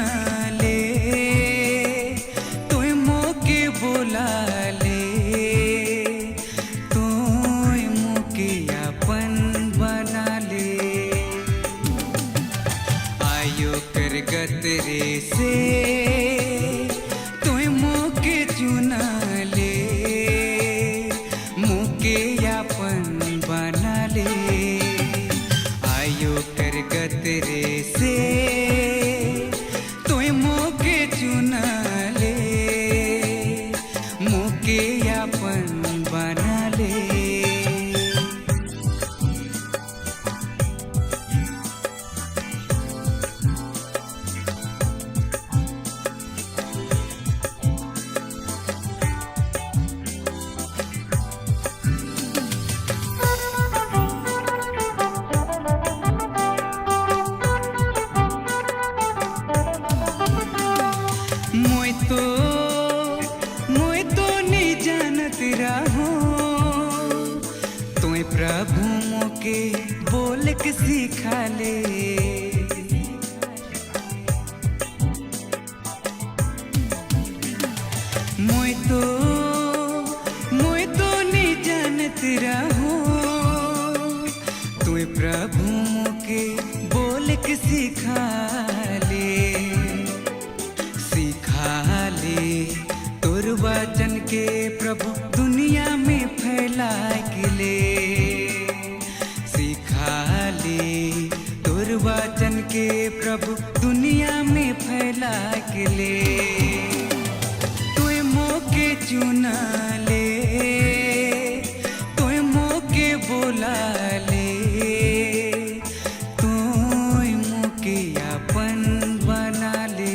चुना ले, तू मोके बोला ले, तू मोके अपन बना ले। आयो कर गतरे से तू मोके चुना ले, मोके अपन बना ले। आयो कर गतरे से तू मोके चुना ले, मोके अपन बना ले। मोय तो नहीं जानत रहो, तुम्हें प्रभु मोके बोल के सिखा ले। मोय तो नहीं जानत रहो, तुम्हें प्रभु मोके बोल के सिखा ले। तोर वचन के प्रभु दुनिया में फैला के ले। सिखा ले तोर वचन के प्रभु दुनिया में फैला के ले। तू मोके चुना ले, तू मोके बोला ले, तू मोके अपन बना ले।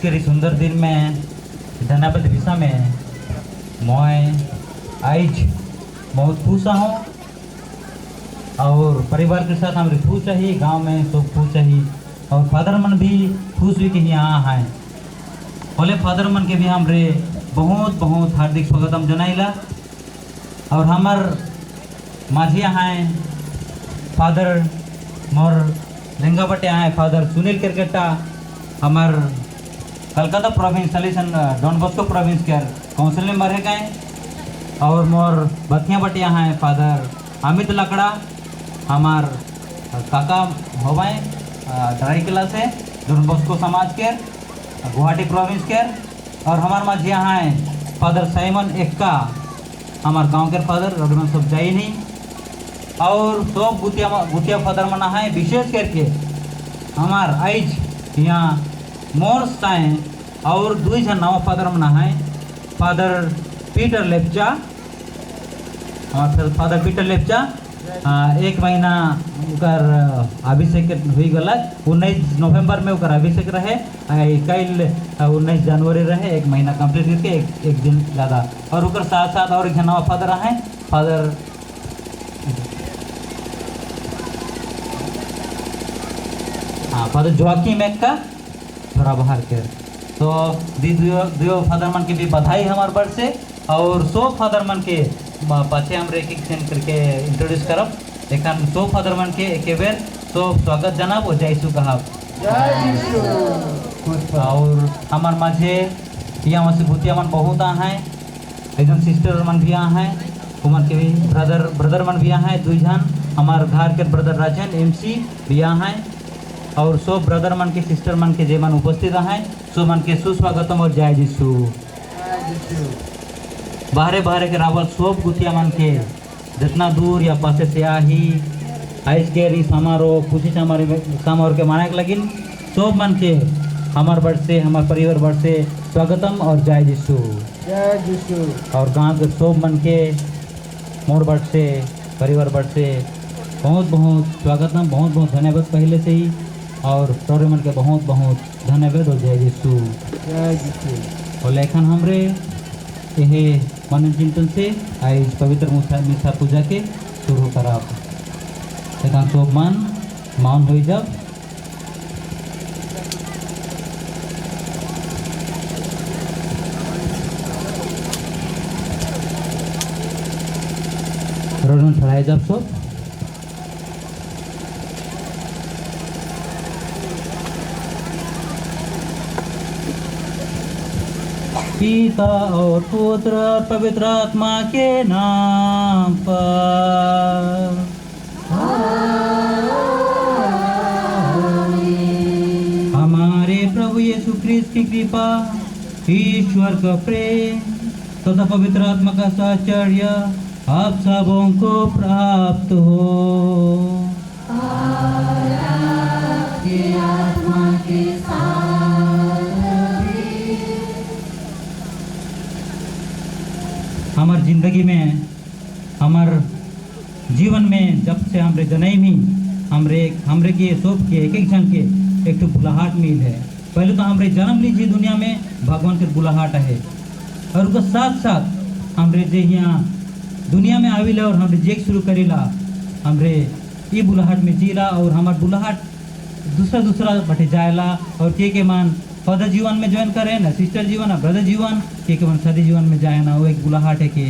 के इस सुंदर दिन में धन्यवाद विषय में मैं आज बहुत खुश हूँ और परिवार के साथ हमारे खुश ही गांव में सब खुश ही और फादर मन भी खुश हुई कि यहाँ हैं। बोले फादर मन के भी हमरे बहुत बहुत हार्दिक स्वागतम जनाइला और हमार माझिया हैं फादर मोर लेंगा बटे हैं फादर सुनील क्रिकेटा हमार Calcutta province Salesian Don Bosco province के काउंसिल में रह गए और मोर बतिया बटिया हैं फादर अमित लकड़ा हमार काका होवाएँ ढाई क्लास है डॉन बॉस्को समाज के गुवाहाटी प्रोविंस के और हमार माझिया हैं फादर साइमन एक्का हमार गांव के फादर रघुनाथ सब जाई नहीं और सब गुतिया फादर मना है विशेष करके हमार आज यहाँ मोर साए और दुई जन नवा फादर मना है फादर पीटर लेप्चा हमार फादर पीटर लेप्चा एक महीना उकर अभिषेक हुई गला 19 नवंबर में उकर अभिषेक रहे कल 19 जनवरी रहे एक महीना कंप्लीट करके एक दिन ज़्यादा और उकर साथ साथ और एक नवा फादर हैं फादर हाँ फादर जोआकिम एक्का थोड़ा बाहर के तो दियो फादर मन के भी बधाई हमारे बड़ से और सो फादर मन के पाछे हम एक सेंड करके इंट्रोड्यूस करब एखन सो फादर मन के एक बेर तो स्वागत जनाब और जय यीशु कहब और हमार माझे यहाँ से भूतिया मन बहुत हैं एकदम सिस्टर मन भी हैं उमन के भी ब्रदर मन भी हैं दुई जन हमार घर के ब्रदर राजन MC भी हैं और सो ब्रदर मन के सिस्टर मन के जे मन उपस्थित हैं सो मन के सुस्वागतम और जय यीशु बाहरे बाहरे के रावल सब गुतिया मन के जितना दूर या पासे से आही आइस के री समारोह खुशी समारोह के माने लगिन सब मन के हमार बड़ से हमार परिवार बड़ से स्वागतम और जय यीशु और गांव के सब मन के मोर बड़ से परिवार बड़ से बहुत बहुत स्वागतम बहुत बहुत धन्यवाद पहले से ही और तोरे मन के बहुत बहुत धन्यवाद और जय यीशु और लेखन हमरे यहे मन चिंतन से आज पवित्र मिसा पूजा के शुरू कराब लेकिन सब मन मौन हो जब रोड चढ़ाए जब सब पिता और पुत्र और पवित्र आत्मा के नाम पर हमारे प्रभु यीशु ख्रीस्त की कृपा ईश्वर का प्रेम तथा पवित्र आत्मा का साहचर्य आप सबों को प्राप्त हो आत्मा के हमार जिंदगी में हमार जीवन में जब से हमरे जनई में हमरे के सब के एक जन के एक तो बुलाहट मिल है पहले तो हमरे जन्म लीजिए दुनिया में भगवान के बुलाहट है और उसके साथ साथ हमरे जे यहाँ दुनिया में आविला और हमरे जेक शुरू करेला हमरे ये बुलाहट में जीला और हमार बुलाहट दूसरा बटे जाएला और के मान फादर जीवन में ज्वाइन करे ना सिस्टर जीवन ना ब्रदर जीवन के मन शादी जीवन में जाए ना वो एक बुलाहट है के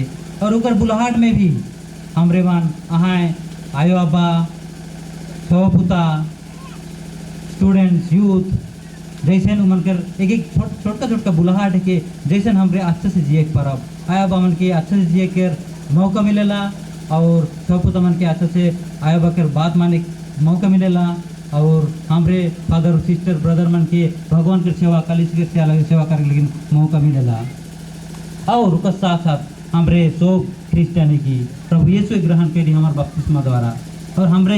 और उकर बुलाहट में भी हमरे मान अहाय आयो अब्बा सौपुता स्टूडेंट्स यूथ जैसे उमन कर एक छोटका बुलाहट है के जैसे हमरे अच्छे से जिए परब आया अब्बा मन के अच्छे से जिए कर मौका मिलेला और सौपुता मन के अच्छे से आया अब्बा कर बात माने मौका मिलेला और हमरे फादर सिस्टर ब्रदर मन के भगवान की सेवा काली के सेवा करे लेकिन मौका मिलेला और उसका साथ साथ हमरे सब क्रिश्चियनी की प्रभु यीशु ग्रहण करी हमारे बपतिस्मा द्वारा और हमार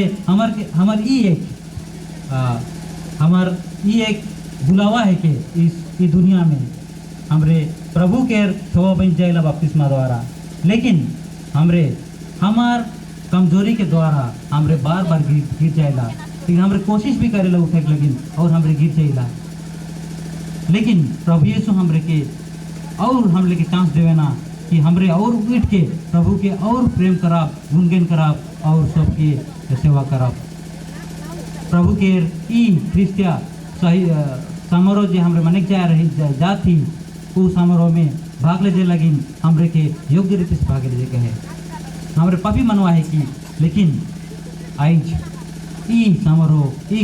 एक बुलावा है कि इस दुनिया में हमरे प्रभु के सेवा बन जाएला बपतिस्मा द्वारा लेकिन हमार कमजोरी के द्वारा हमरे बार बार गिर जाएला लेकिन हमरे कोशिश भी करेला उठे लगिन और हमरे गिर जाइला लेकिन प्रभु यीशु हमरे के और हमले के चांस देवे ना कि हमरे और उठ के प्रभु के और प्रेम कराब, गुणगान कराब और सबके सेवा कराब। प्रभु के ई ख्रिस्तिया सही समारोह जे हमरे मने जा रही जाती वो समारोह में भाग ले जे लगिन हमरे के योग्य रीति से भाग ले जे कहे हमरे पापी मनवा है कि लेकिन आज ई समारोह ई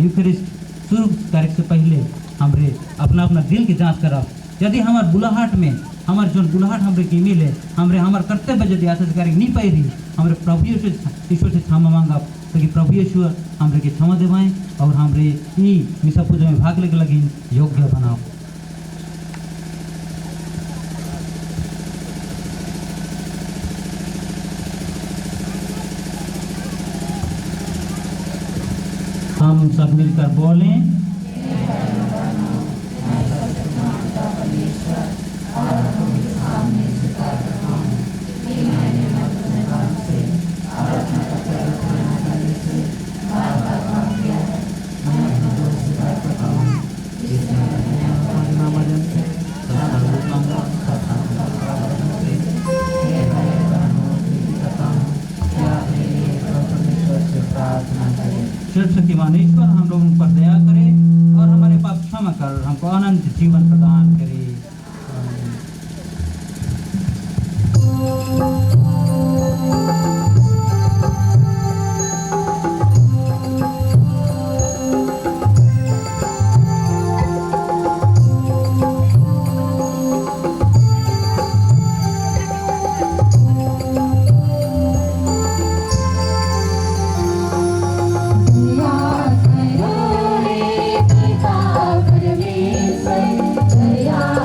यूकरिस्ट शुरू करे से पहले हमरे अपना अपना दिल की जांच करब। यदि हमार बुलाहट में हमार जो बुलाहट हमरे की मिले हमरे हमार कर्तव्य यदि आचरण करे नहीं पाई रही हमरे प्रभु ईश्वर से क्षमा मांगब ताकि प्रभु ईश्वर हमरे के क्षमा देवाएं और हमरे ई मिसा पूजा में भाग लेके लगी योग्य बनाओ। हम सब मिलकर बोलें, शक्तिमान ईश्वर हम लोगों पर दया करे और हमारे पाप क्षमा कर हमको अनंत जीवन प्रदान करे। दया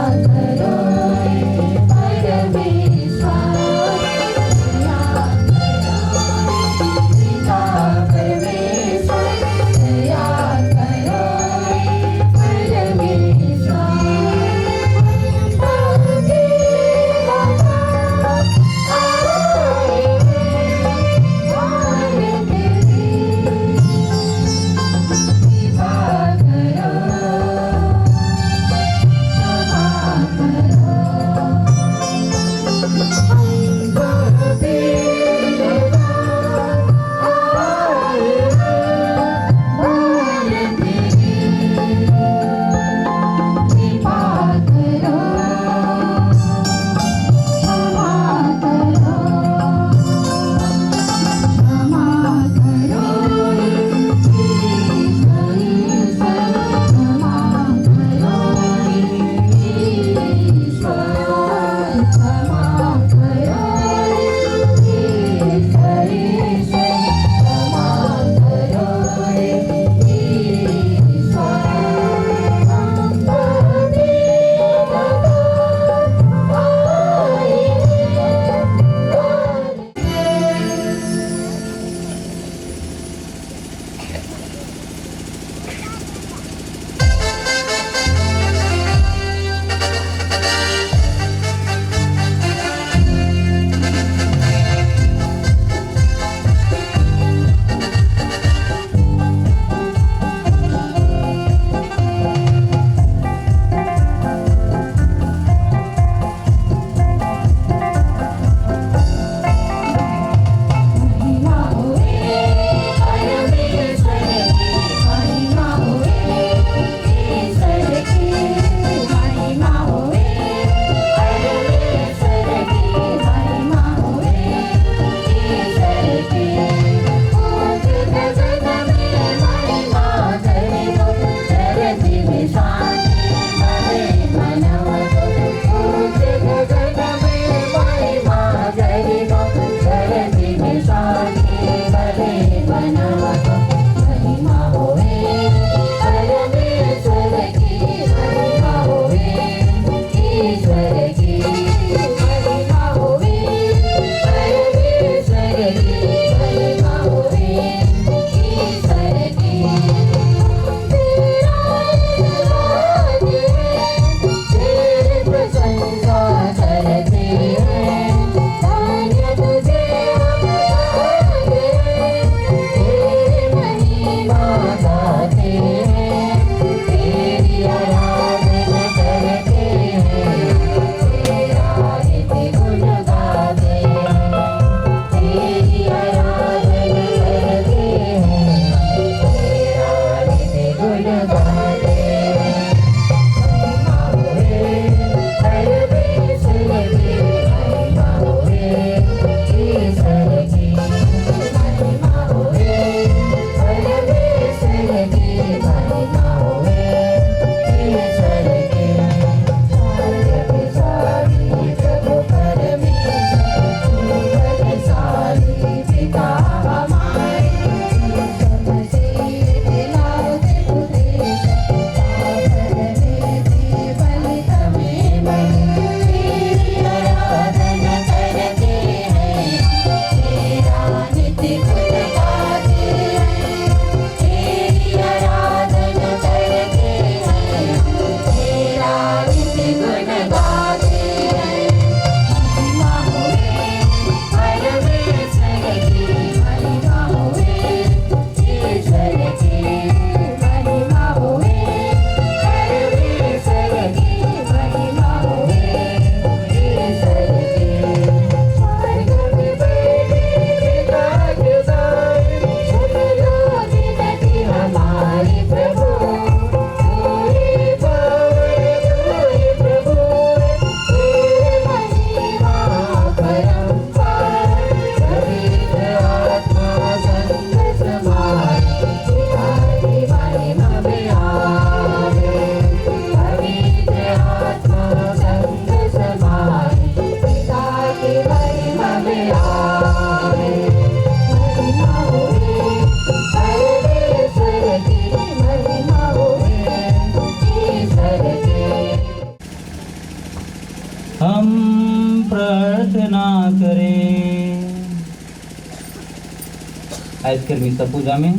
आज के मिसा पूजा में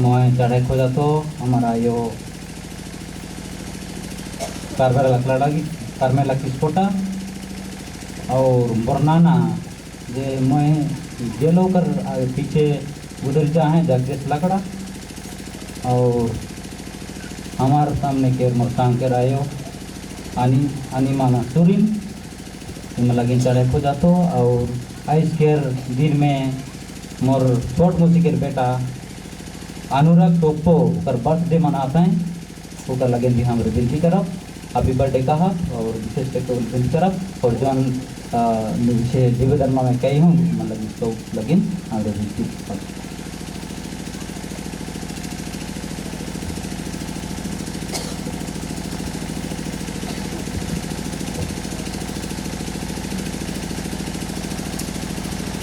मैं चढ़े खो जातो हमारा यो कार्मेला किस्पोटा और बरनाना जे मैं जेलो कर पीछे उधर चाहे जगदीश लकड़ा और हमारे सामने के मोरसांग के रायो आनी माना सुरिन इनमें लगिन चढ़े खो जातो और आज के दिन में मोर छोट मुसी के बेटा अनुराग टोप्पो कर बर्थडे मनाते हैं ओकर लगे भी हमारे विनती करब हैप्पी बर्थडे कहा और विशेष करके विनती करब और जौन विशेष दिव्य में कही हूँ मतलब तो लगिन हमारे विनती करब।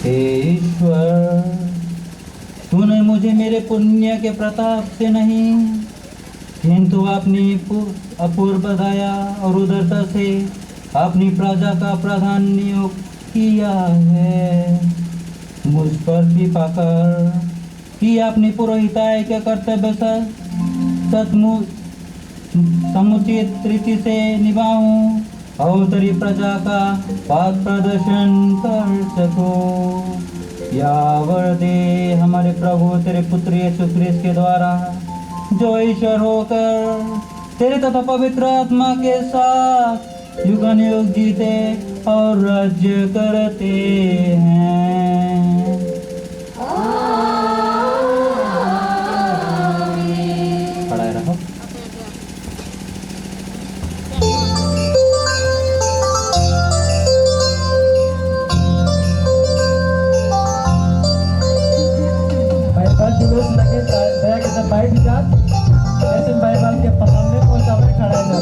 हे ईश्वर, तूने मुझे मेरे पुण्य के प्रताप से नहीं किंतु अपनी अपूर्व दया और उदारता से अपनी प्रजा का प्रधान नियुक्त किया है। मुझ पर कृपा कर कि अपनी पुरोहिताई के कर्तव्य सचमुच समुचित रीति से निभाऊं और तेरी प्रजा का पथ प्रदर्शन कर सकूं। यावर दे हमारे प्रभु तेरे पुत्र यीशु ख्रिस्त के द्वारा जो ईश्वर होकर तेरे तथा पवित्र आत्मा के साथ युगानुयुग जीते और राज्य करते हैं। खड़ा रहो। जुलूस लगे दया के सब बैठ जात ऐसे बाइबल के सामने पहुंचा में खड़ा है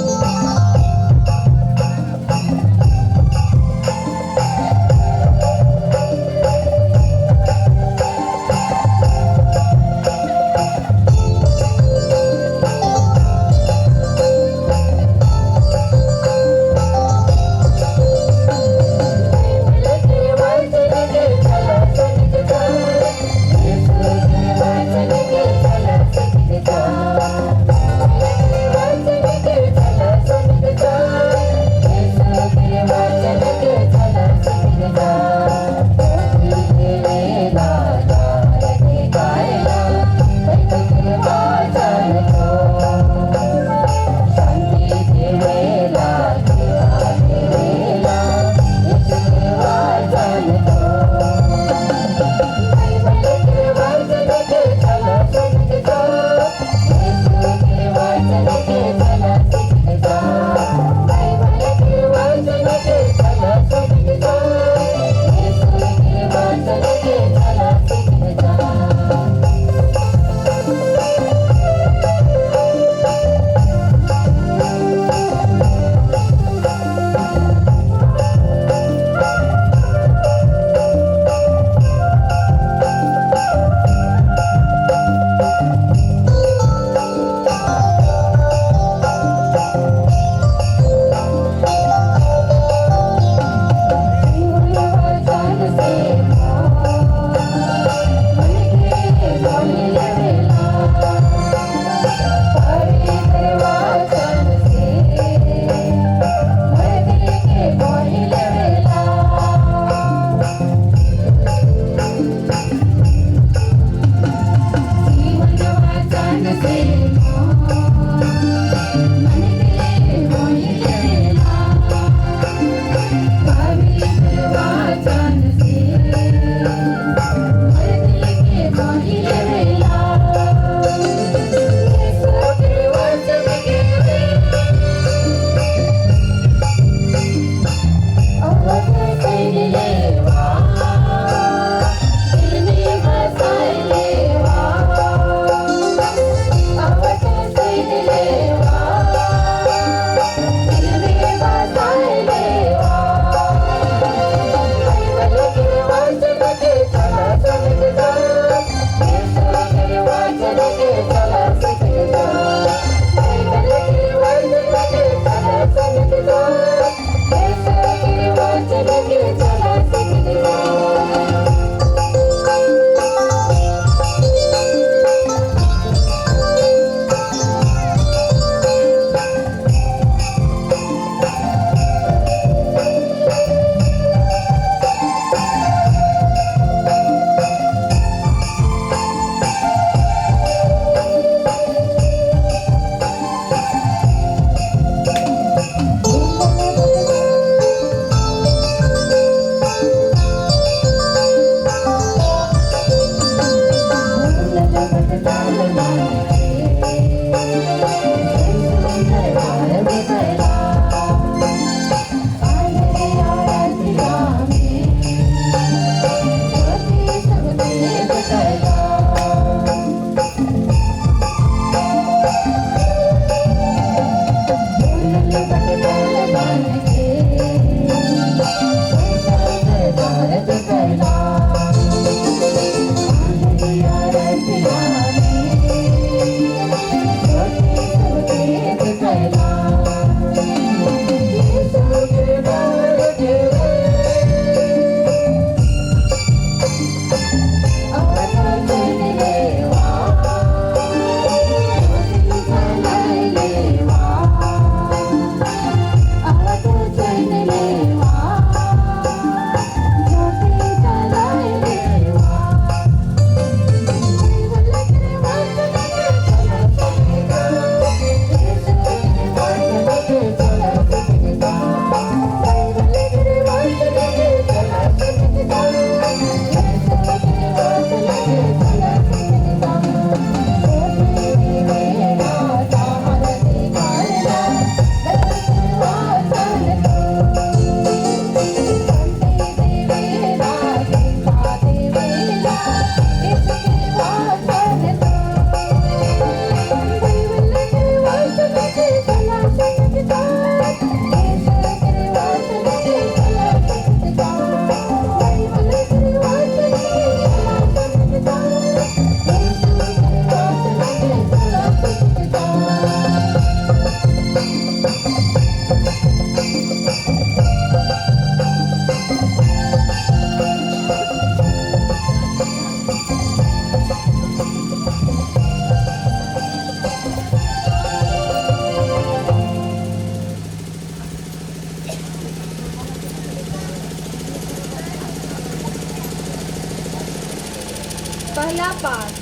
पहला पाठ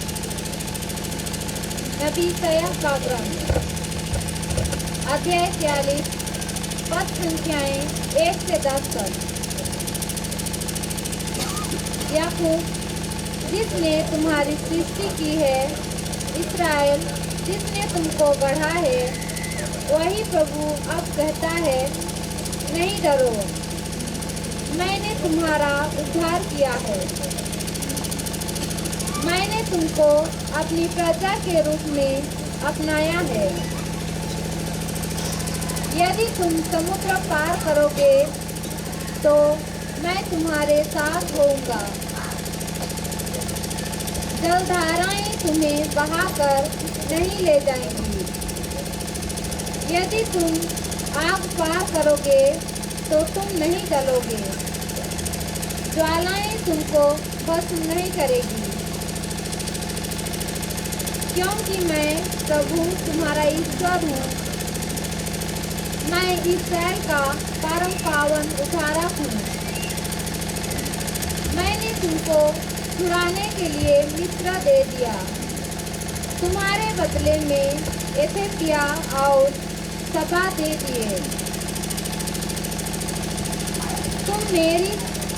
नबी यशायाह का ग्रंथ अध्याय 43 पद संख्याएं 1 से 10 तक। याकूब जिसने तुम्हारी सृष्टि की है, इस्राएल जिसने तुमको गढ़ा है, वही प्रभु अब कहता है, नहीं डरो, मैंने तुम्हारा उद्धार किया है। मैंने तुमको अपनी प्रजा के रूप में अपनाया है। यदि तुम समुद्र पार करोगे तो मैं तुम्हारे साथ होऊंगा। जलधाराएं तुम्हें बहाकर नहीं ले जाएंगी। यदि तुम आग पार करोगे तो तुम नहीं जलोगे। ज्वालाएं तुमको भस्म नहीं करेगी, क्योंकि मैं प्रभु तुम्हारा ईश्वर हूँ। मैं इस्राएल का परम पावन उद्धारक हूँ। मैंने तुमको छुड़ाने के लिए मिस्र दे दिया। तुम्हारे बदले में एथियोपिया और सबा दे दिए। तुम मेरी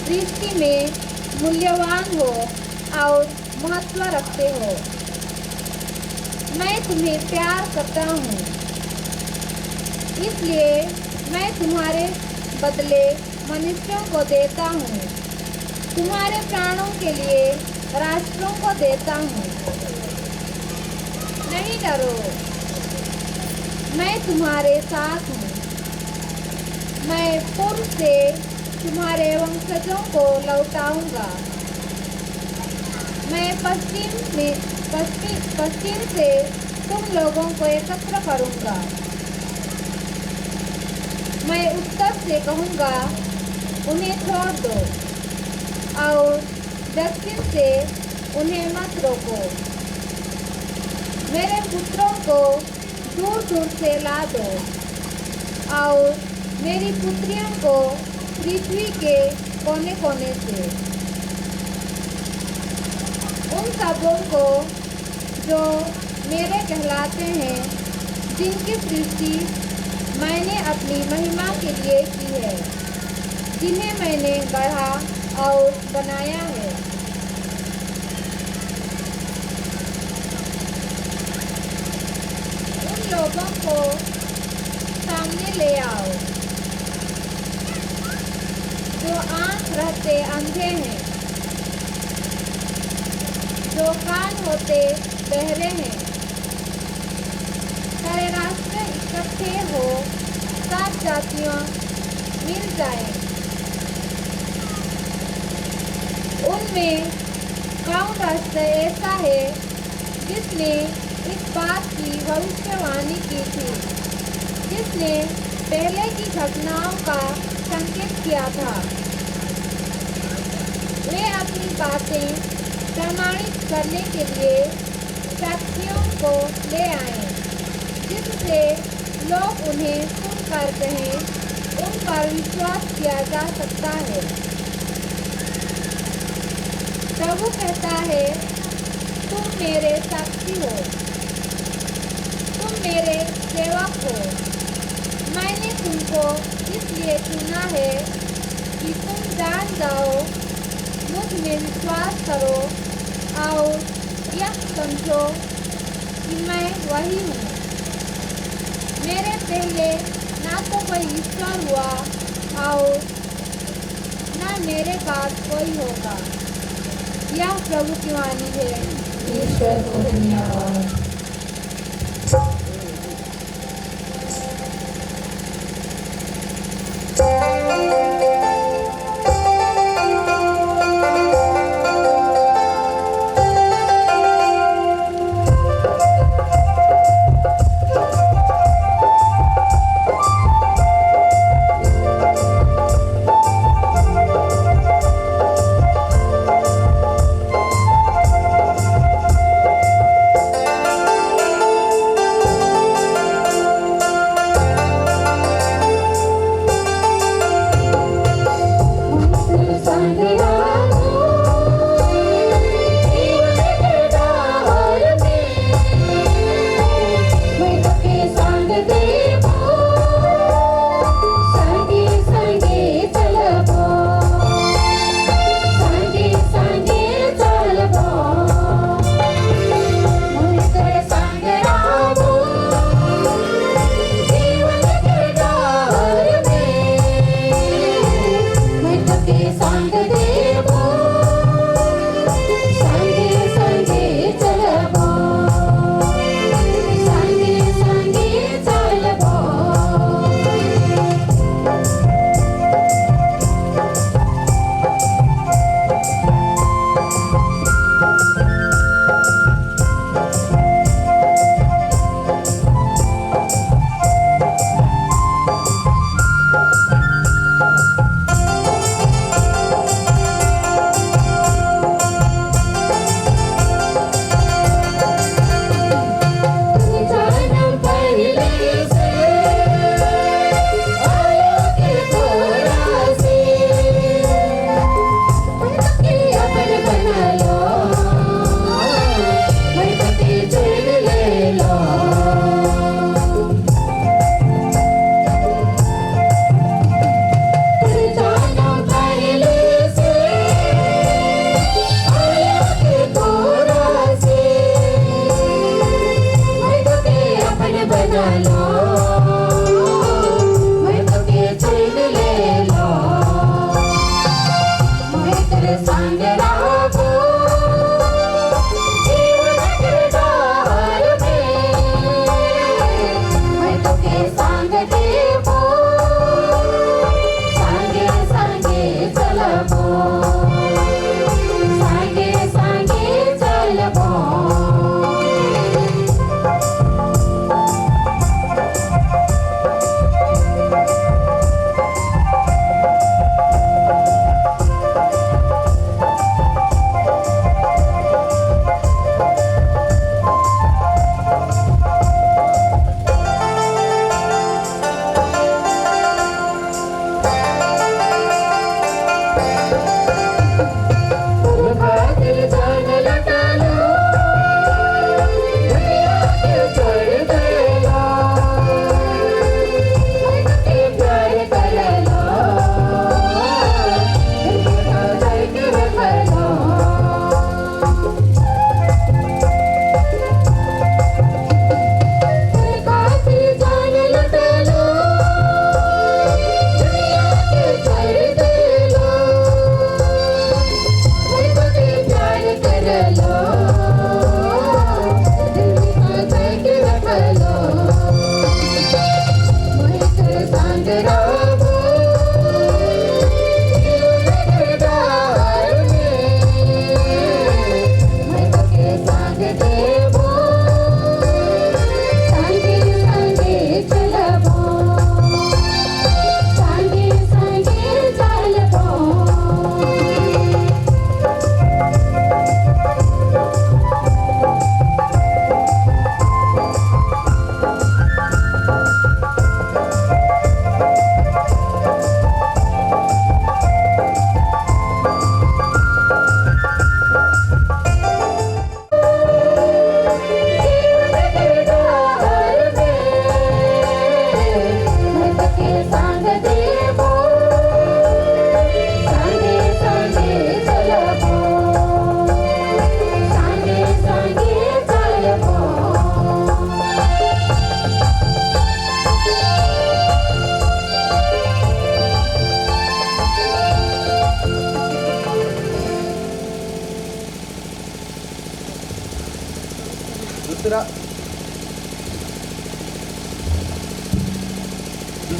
दृष्टि में मूल्यवान हो और महत्व रखते हो। मैं तुम्हें प्यार करता हूँ, इसलिए मैं तुम्हारे बदले मनुष्यों को देता हूँ। तुम्हारे प्राणों के लिए राष्ट्रों को देता हूँ। नहीं डरो, मैं तुम्हारे साथ हूँ। मैं पूर्व से तुम्हारे वंशजों को लौटाऊंगा। मैं पश्चिम से तुम लोगों को एकत्र करूंगा। मैं उत्तर से कहूंगा, उन्हें छोड़ दो, और दक्षिण से उन्हें मत रोको। मेरे पुत्रों को दूर दूर से ला दो, और मेरी पुत्रियों को पृथ्वी के कोने कोने से। उन सबों को जो मेरे कहलाते हैं, जिनकी सृष्टि मैंने अपनी महिमा के लिए की है, जिन्हें मैंने गढ़ा और बनाया है। उन लोगों को सामने ले आओ जो आंख रहते अंधे हैं, जो कान होते बहरे हैं, इकट्ठे हो सब जातियां मिल जाएं। उनमें कौन राष्ट्र ऐसा है जिसने इस बात की भविष्यवाणी की थी, जिसने पहले की घटनाओं का संकेत किया था? वे अपनी बातें प्रमाणित करने के लिए साक्षियों को ले आए, जिससे लोग उन्हें सुनकर कहें, उन पर विश्वास किया जा सकता है। प्रभु कहता है, तुम मेरे साक्षी हो, तुम मेरे सेवक हो। मैंने तुमको इसलिए चुना है कि तुम जान जाओ, मुझ में विश्वास करो और यह समझो कि मैं वही हूँ। मेरे पहले ना तो कोई ईश्वर हुआ और ना मेरे बाद कोई होगा। यह प्रभु की वाणी है। ईश्वर को धन्यवाद।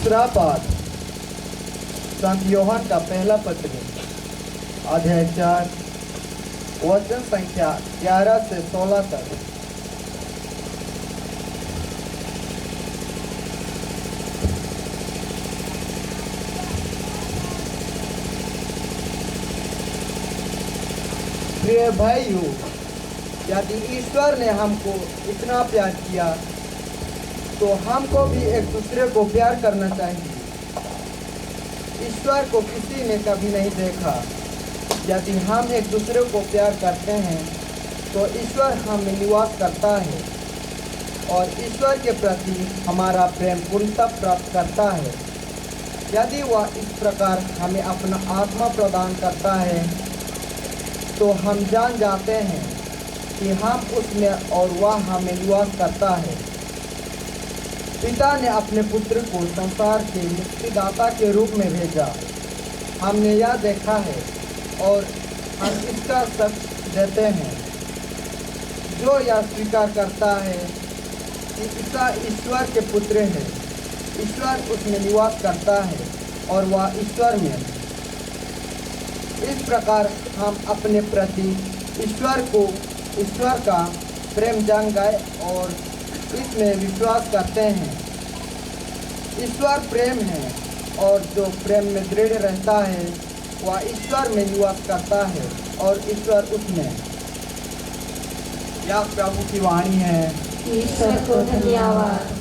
दूसरा पाठ संत यूहन्ना का पहला पत्र अध्याय 4 वचन संख्या 11 से 16 तक। प्रिय भाइयों, यदि ईश्वर ने हमको इतना प्यार किया तो हमको भी एक दूसरे को प्यार करना चाहिए। ईश्वर को किसी ने कभी नहीं देखा। यदि हम एक दूसरे को प्यार करते हैं तो ईश्वर हम में निवास करता है और ईश्वर के प्रति हमारा प्रेम पूर्णता प्राप्त करता है। यदि वह इस प्रकार हमें अपना आत्मा प्रदान करता है तो हम जान जाते हैं कि हम उसमें और वह हमें निवास करता है। पिता ने अपने पुत्र को संसार के मुक्तिदाता के रूप में भेजा। हमने यह देखा है और हम इसका साक्ष्य देते हैं। जो यह स्वीकार करता है कि ईसा ईश्वर के पुत्र है, ईश्वर उसमें निवास करता है और वह ईश्वर में। इस प्रकार हम अपने प्रति ईश्वर का प्रेम जान गए और इसमें विश्वास करते हैं। ईश्वर प्रेम है और जो प्रेम में दृढ़ रहता है वह ईश्वर में निवास करता है और ईश्वर उसमें। यह प्रभु की वाणी है। ईश्वर को धन्यवाद।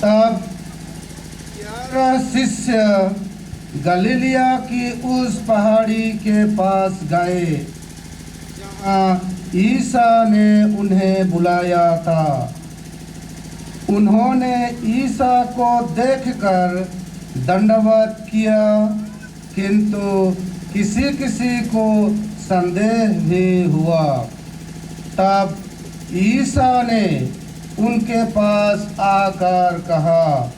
तब 11 शिष्य गलीलिया की उस पहाड़ी के पास गए जहाँ ईसा ने उन्हें बुलाया था। उन्होंने ईसा को देखकर दंडवत किया, किंतु किसी किसी को संदेह भी हुआ। तब ईसा ने उनके पास आकर कहा,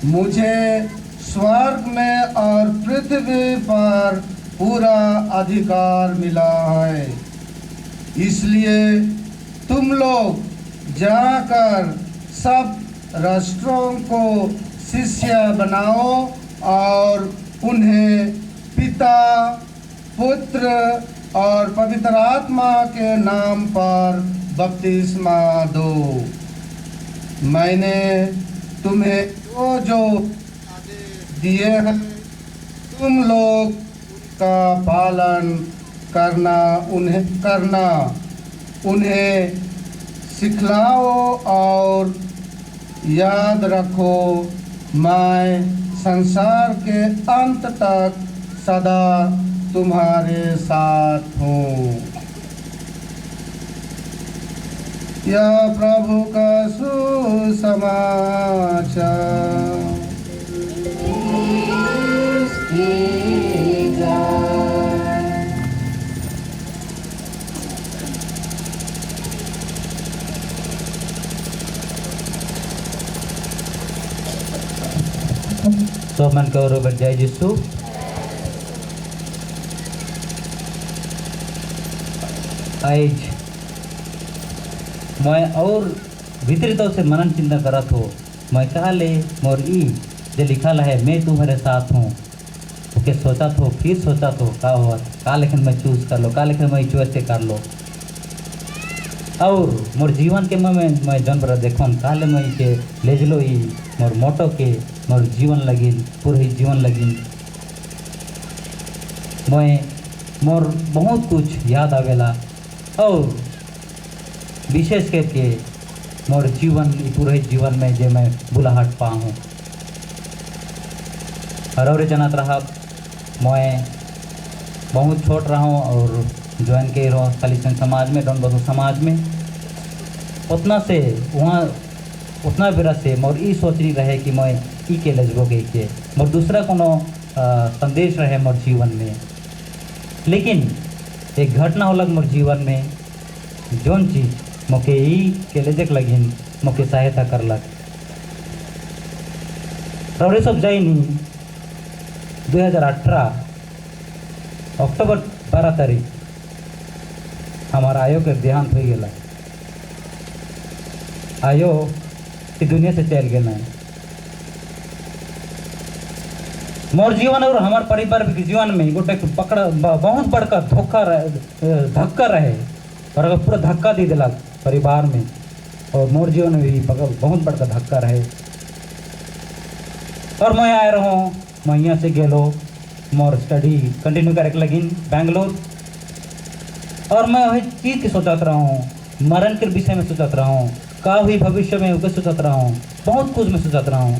मुझे स्वर्ग में और पृथ्वी पर पूरा अधिकार मिला है, इसलिए तुम लोग जाकर सब राष्ट्रों को शिष्य बनाओ और उन्हें पिता, पुत्र और पवित्र आत्मा के नाम पर बपतिस्मा दो। मैंने तुम्हें जो आदेश दिए हैं तुम लोग का पालन करना उन्हें सिखलाओ और याद रखो, मैं संसार के अंत तक सदा तुम्हारे साथ हूँ। यह प्रभु का सुसमाचार। So man kau berjaya Yesus. आज मैं और भीतरी तौर से मनन चिंतन करत हो, मैं कहा ले मोर ई जे लिखल है मैं तुम्हारे साथ हूँ, ओके सोचा तो फिर सोचा तो का हुआ का, लेकिन मैं चूज कर लो का, लेकिन मैं चॉइस से कर लो। और मोर जीवन के मैं जन बरा देखो का ले मैं के ले जलो ई मोर मोटो के मोर जीवन लगिन पूरे जीवन लगिन, मैं मोर बहुत कुछ याद आवेला और विशेष करके मोर जीवन पूरे जीवन में जे मैं बुलाहट पा हूँ। और जनत रहा मैं बहुत छोट रहा हूँ और ज्वाइन के रहो सलीसन समाज में, डॉन बसु समाज में, उतना से वहाँ उतना बेरा से मोर ई सोच नहीं रहे कि मैं ई के लजबो के मोर दूसरा कोनो संदेश रहे मोर जीवन में। लेकिन एक घटना होलक मोर जीवन में, जोन चीज मोके ई के लेजक लगिन मोके सहायता करलक। रौरे सब जाइनी 2018 अक्टूबर 12 तारीख हमारा आयो के देहांत हो गया। आयो कि दुनिया से चल गया। मोर जीवन और हमारे परिवार के जीवन में गोटे पकड़ बहुत बड़का धक्का रहे और अगर पूरा धक्का दे दिला परिवार में, और मोर जीवन में भी बहुत बड़का धक्का रहे। और मैं आए रहूँ, मैं यहाँ से गेलो मोर स्टडी कंटिन्यू करे लगिन बेंगलोर, और मैं वही चीज़ की सोचत रहा हूँ, मरण के विषय में सोचत रहा हूँ, का हुई भविष्य में उसके सोचत रहा हूँ, बहुत कुछ में सोचत रहा हूँ।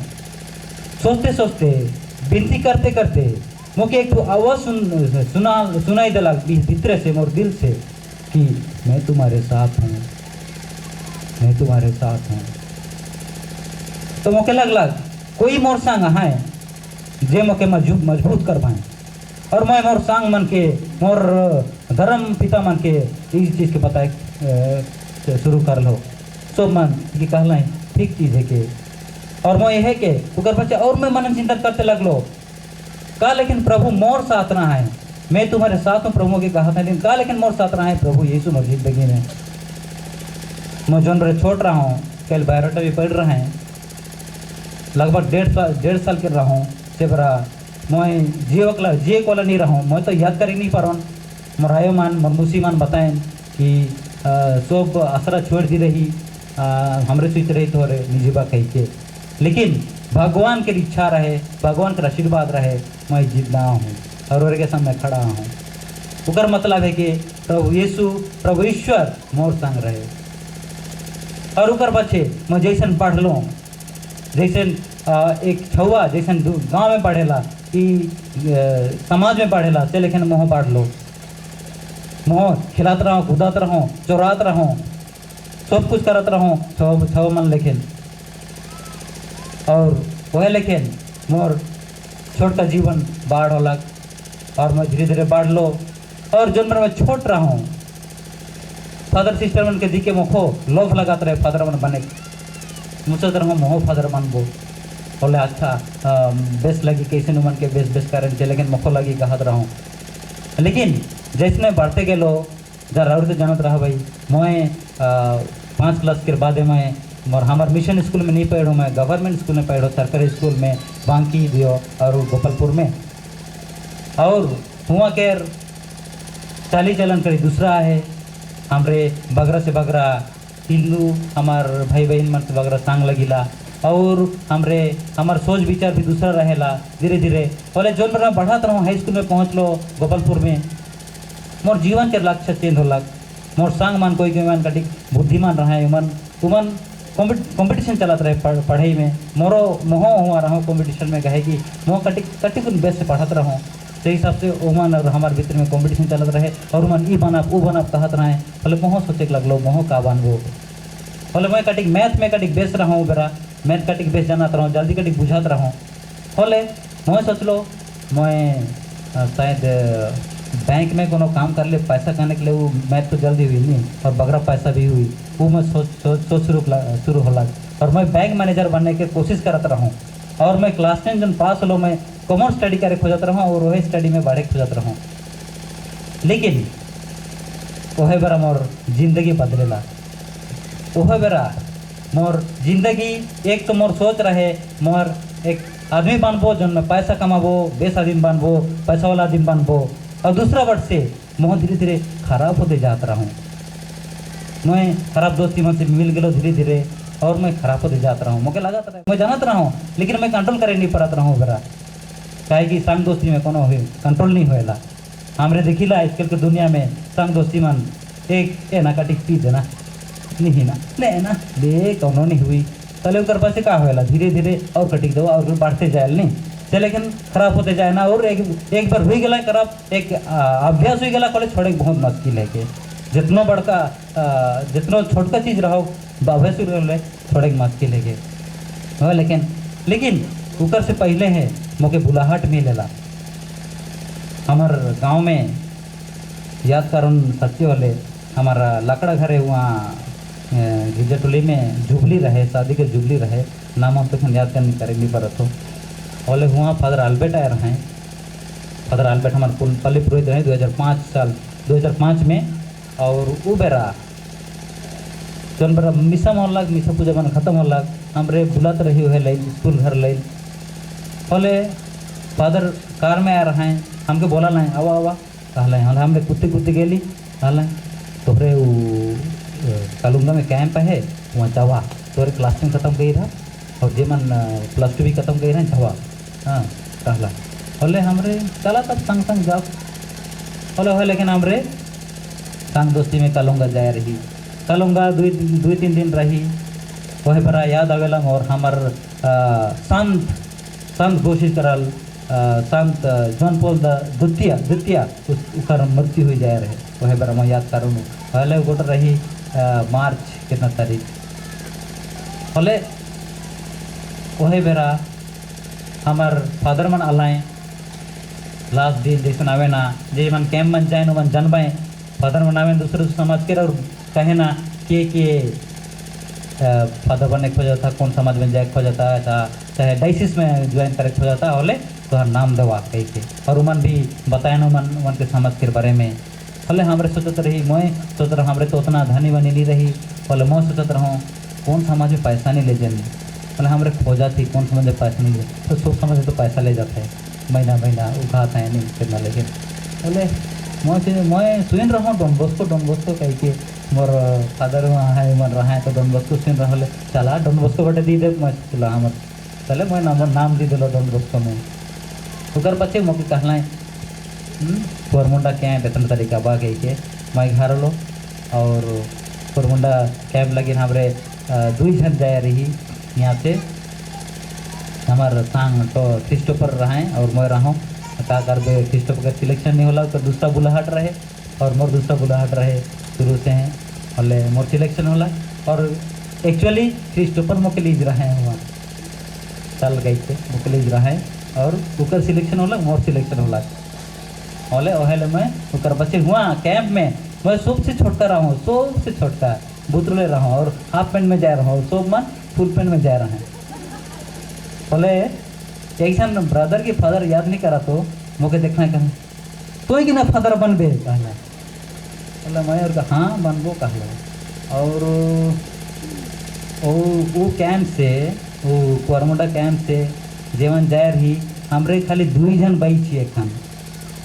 सोचते सोचते विनती करते करते मुझे एक आवाज़ सुनाई दिला भीतर से मोर दिल से कि मैं तुम्हारे साथ हूँ, मैं तुम्हारे साथ हूँ। तो मुझे लगला कोई मोर संग है जे मुझे मजबूत कर पाए, और मैं मोर संग मन के मोर धर्म पिता मन के इस चीज़ के बताए शुरू कर लो। सब मन कि कहला ठीक चीज़ है के, और मैं यह के उकर बच्चे और मैं मनन चिंतन करते लगलो का, लेकिन प्रभु मोर साथ रहा है, मैं तुम्हारे साथ हूँ प्रभु के कहा था, लेकिन का लेकिन मोर साथ रहा है प्रभु यीशु मोर जिंदगी में। मैं जोन बड़े छोट रहा हूँ, कल बायोडाटा भी पढ़ रहे हैं, लगभग 1.5 साल के रहा हूँ से बरा मैं जिए कोला नहीं रहा हूँ, मैं तो याद कर नहीं पा रहा हूँ। मोरायो मान मरमुसी मान बताएं कि सब आसरा छोड़ दी रही, हमरे सोच रही तो निजीबा कही के, लेकिन भगवान की इच्छा रहे, भगवान का आशीर्वाद रहे, मैं जिंदा हूँ और के सामने खड़ा हूँ। उकर मतलब है कि प्रभु यीशु प्रभु ईश्वर मोर संग रहे। और उकर बच्चे मैं जैसन पढ़ लूँ, जैसन एक छुआ जैसन गांव में पढ़ेला कि समाज में पढ़ेला से, लेकिन मोह पढ़ लो, मोह खिलात रहो, कूदत रहो, चौरात रहो, सब कुछ करत रहो छो मन, लेकिन और वह लेकिन मोर छोटा जीवन बाढ़ होलक, और मैं धीरे धीरे बढ़ लो। और जो मैं छोट रहा हूँ, फादर सिस्टर मन के दिखे मुखो लोभ लगाते रहे फादर मन बने, मुझसे तरह मोह फादर मन बो बोले अच्छा बेस लगी कैसे मन के बेस करें थे, लेकिन मुखो लगी कहत रहा हूँ। लेकिन जैसे बढ़ते गेलो जरा और तो जानत रहा भाई, मैं 5 क्लास के बाद मैं हमारे मिशन स्कूल में नहीं पढ़ूँ, मैं गवर्नमेंट स्कूल में पढ़ो, सरकारी स्कूल में बांकी दियो और गोपालपुर में। और हुआ के चाली चलन करी दूसरा है, हमारे बगरा से बगरा हिंदू हमार भाई बहन मन से बगरा सांग लगिला, और हमार सोच विचार भी दूसरा रहेला धीरे धीरे। बोले जो मेरा बढ़त रहूँ हाई स्कूल में पहुँच लो गोपालपुर में, मोर जीवन के लक्ष्य चेंज होलक। मोर संग मन कोई मन कटिक बुद्धिमान रहे, उमन कंपटीशन चलत रहे पढ़ाई में, मोरो मोह हुआ रहो कंपटीशन में कहे कि मोह कटिक बेस से पढ़त रहूँ। तो हिसाब से उमन और हमारे भीतर में कंपटीशन चलत रहे और उमन ई बनब ऊ बनब कहत रहे। बोले मोह सोचे लगलो मोह का बनबो। बोले मैं कटिक मैथ में कटिक बेस रहूँ, बेरा मैथ कटिक बेस जानत रहूँ, जल्दी कटिक बुझात रहूँ। बोले मैं सोचलो मैं शायद बैंक में कोनो काम कर ले, पैसा करने के लिए वो मैथ तो जल्दी हुई नहीं और बगरा पैसा भी हुई, वो मैं सोच शुरू होला। और मैं बैंक मैनेजर बनने की कोशिश करत रहूँ और मैं क्लास 10 जन पास होलो, मैं कॉमर्स स्टडी करे खोजत रहूँ और वही स्टडी में बढ़े खोजत रहूँ। लेकिन वह बेरा मोर जिंदगी बदलेला। वह बेरा मोर जिंदगी एक तो मोर सोच रहे मोर एक आदमी बनबो जन में पैसा कमाबो, बेस आदमी बनबो, पैसा वाला आदमी बनबो। और दूसरा वर्ष से मोह धीरे धीरे खराब होते जात रहूँ। मैं खराब दोस्ती मन से मिल गलो धीरे धीरे और मैं खराब होते जात रहूँ। मुझे लगा था मैं जानत रहूँ लेकिन मैं कंट्रोल करे नहीं पात रहूँ बेरा, काहे कि संग दोस्ती में कोनो कंट्रोल नहीं होएला। हमरे देखिला आजकल के दुनिया में संग दोस्ती मन एक ना कटिक पी देना नहीं ना ले ना ले कोनो नहीं हुई तले कर पास का होएला धीरे धीरे और कटिक दो और बढ़ते जाए नहीं से, लेकिन खराब होते जाए ना। और एक बार हुई गला खराब, एक अभ्यास हुई गला कॉलेज छोड़े बहुत मुश्किल है के जितना बड़का जितना छोटका चीज़ रहो अभ्यास हुई छोड़े मुश्किल है के। लेकिन उकर से पहले है मोके बुलाहट मिलेला। हमार गांव में याद करूँ सच्चे वाले हमारा लकड़ा घर है, वहाँ गिरजाटोली में जुबली रहे, शादी के जुबली रहे, नाम हम तो याद करने करेंगे पर तो बोले हुआ फादर आल्बर्ट आए रहे। फादर आल्बर्ट हमारे पल्ली पुरोहित रहे 2005 में। और वो बेरा जौन बेरा मिसा मन लग मिसा पूजा मन खत्म हो लग हमरे बुलाते रही हुए लाइन स्कूल घर लाइन। बोले फादर कार में आ रहे हैं, हमके बोला लाइन आवा आवा कहला है हमरे कुत्ते गेली कहला तोहरे वो कालुंगा में कैंप है वहाँ जावा, तोरे क्लास 10 खत्म गई रहा और जे मन +2 भी खत्म गई रहे जावा। हाँ कहला बोले हमरे चला तब संग जाओ। बोले हो लेकिन हमरे संग दोस्ती में कालुंगा जाए रही, कालुंगा 2-3 दिन रही। वही बड़ा याद आवेला और हमार संत घोषित करल संत जॉन पॉल द्वितीय उसका मृत्यु हुई जाए रहे। वही बड़ा मैं याद करूँ पहले गोट रही मार्च कितना तारीख। बोले वही बेरा हमार फादर मन अलाए लास्ट दिन जैसे आवे ना जे मन कैम्प मन जाए मन जनबाए फादर मन आवे दूसरे समाज के और कहे ना कि फादर बनने खोजा था कौन समाज में जाए खोजा था चाहे डाइसिस में ज्वाइन करे खोजा था बोले तो हर नाम देवा कह के और उमन भी बताए ना मन के समाज के बारे में। बोले हमारे सोचत रही मैं सोच रहा हमारे तो उतना धनी बनी नहीं रही। बोले मैं सोचत रहूँ कौन समाज में पैसा नहीं ले जाने। बोले हमारे खोजा थी कौन समझ में पैसा नहीं ले तो सोच समझ तो पैसा ले जाता है महीना उठाता है नहीं करना। लेकिन बोले मैं सुन रहा हूँ डॉन बॉस्को कह के मोर फादर वहाँ है मन रहा है तो डॉन बॉस्को सुन रहा चला डॉन बॉस्को बटे दी दे मैं चला हमार चले मैं नाम दी दिलो डॉन बॉस्को में उकर बच्चे मोके कहला कोरमुंडा कैंप इतना तरीका बा कह के मैं घर लो और कोरमुंडा कैंप लगे हमारे 2 जन जाए रही यहाँ से हमारे संग तो क्रिस्टोफर रहे और मैं रहा का कर क्रिस्टोफर का सिलेक्शन नहीं होला तो दूसरा बुलाहट रहे और मोर दूसरा बुलाहट रहे शुरू से हैं बोले मोर सिलेक्शन होला और एक्चुअली क्रिस्टोफर मोकलीज रहे हैं वहाँ चल गई थे मोकलीज रहे और उकर सिलेक्शन होला मोर सिलेक्शन होला बोले ओहले मैं उकर बच्चे हुआ कैंप में मैं सबसे छोटका रहा हूँ सबसे छोटका बुतरुले रहा हूँ और हाफ पैंट में जा रहा हूँ सब मन फुल पैंट में जा रहा है। बोले एक ब्रदर की फादर याद नहीं करा तो मोके देखना है कहीं तो कि ना फादर बनबे कहला बोला मैं और हाँ बनबो कहला। और वो कैंप से वो कोरमुंडा कैंप से जेवन जाए रही हमरे खाली 2 जन बई छे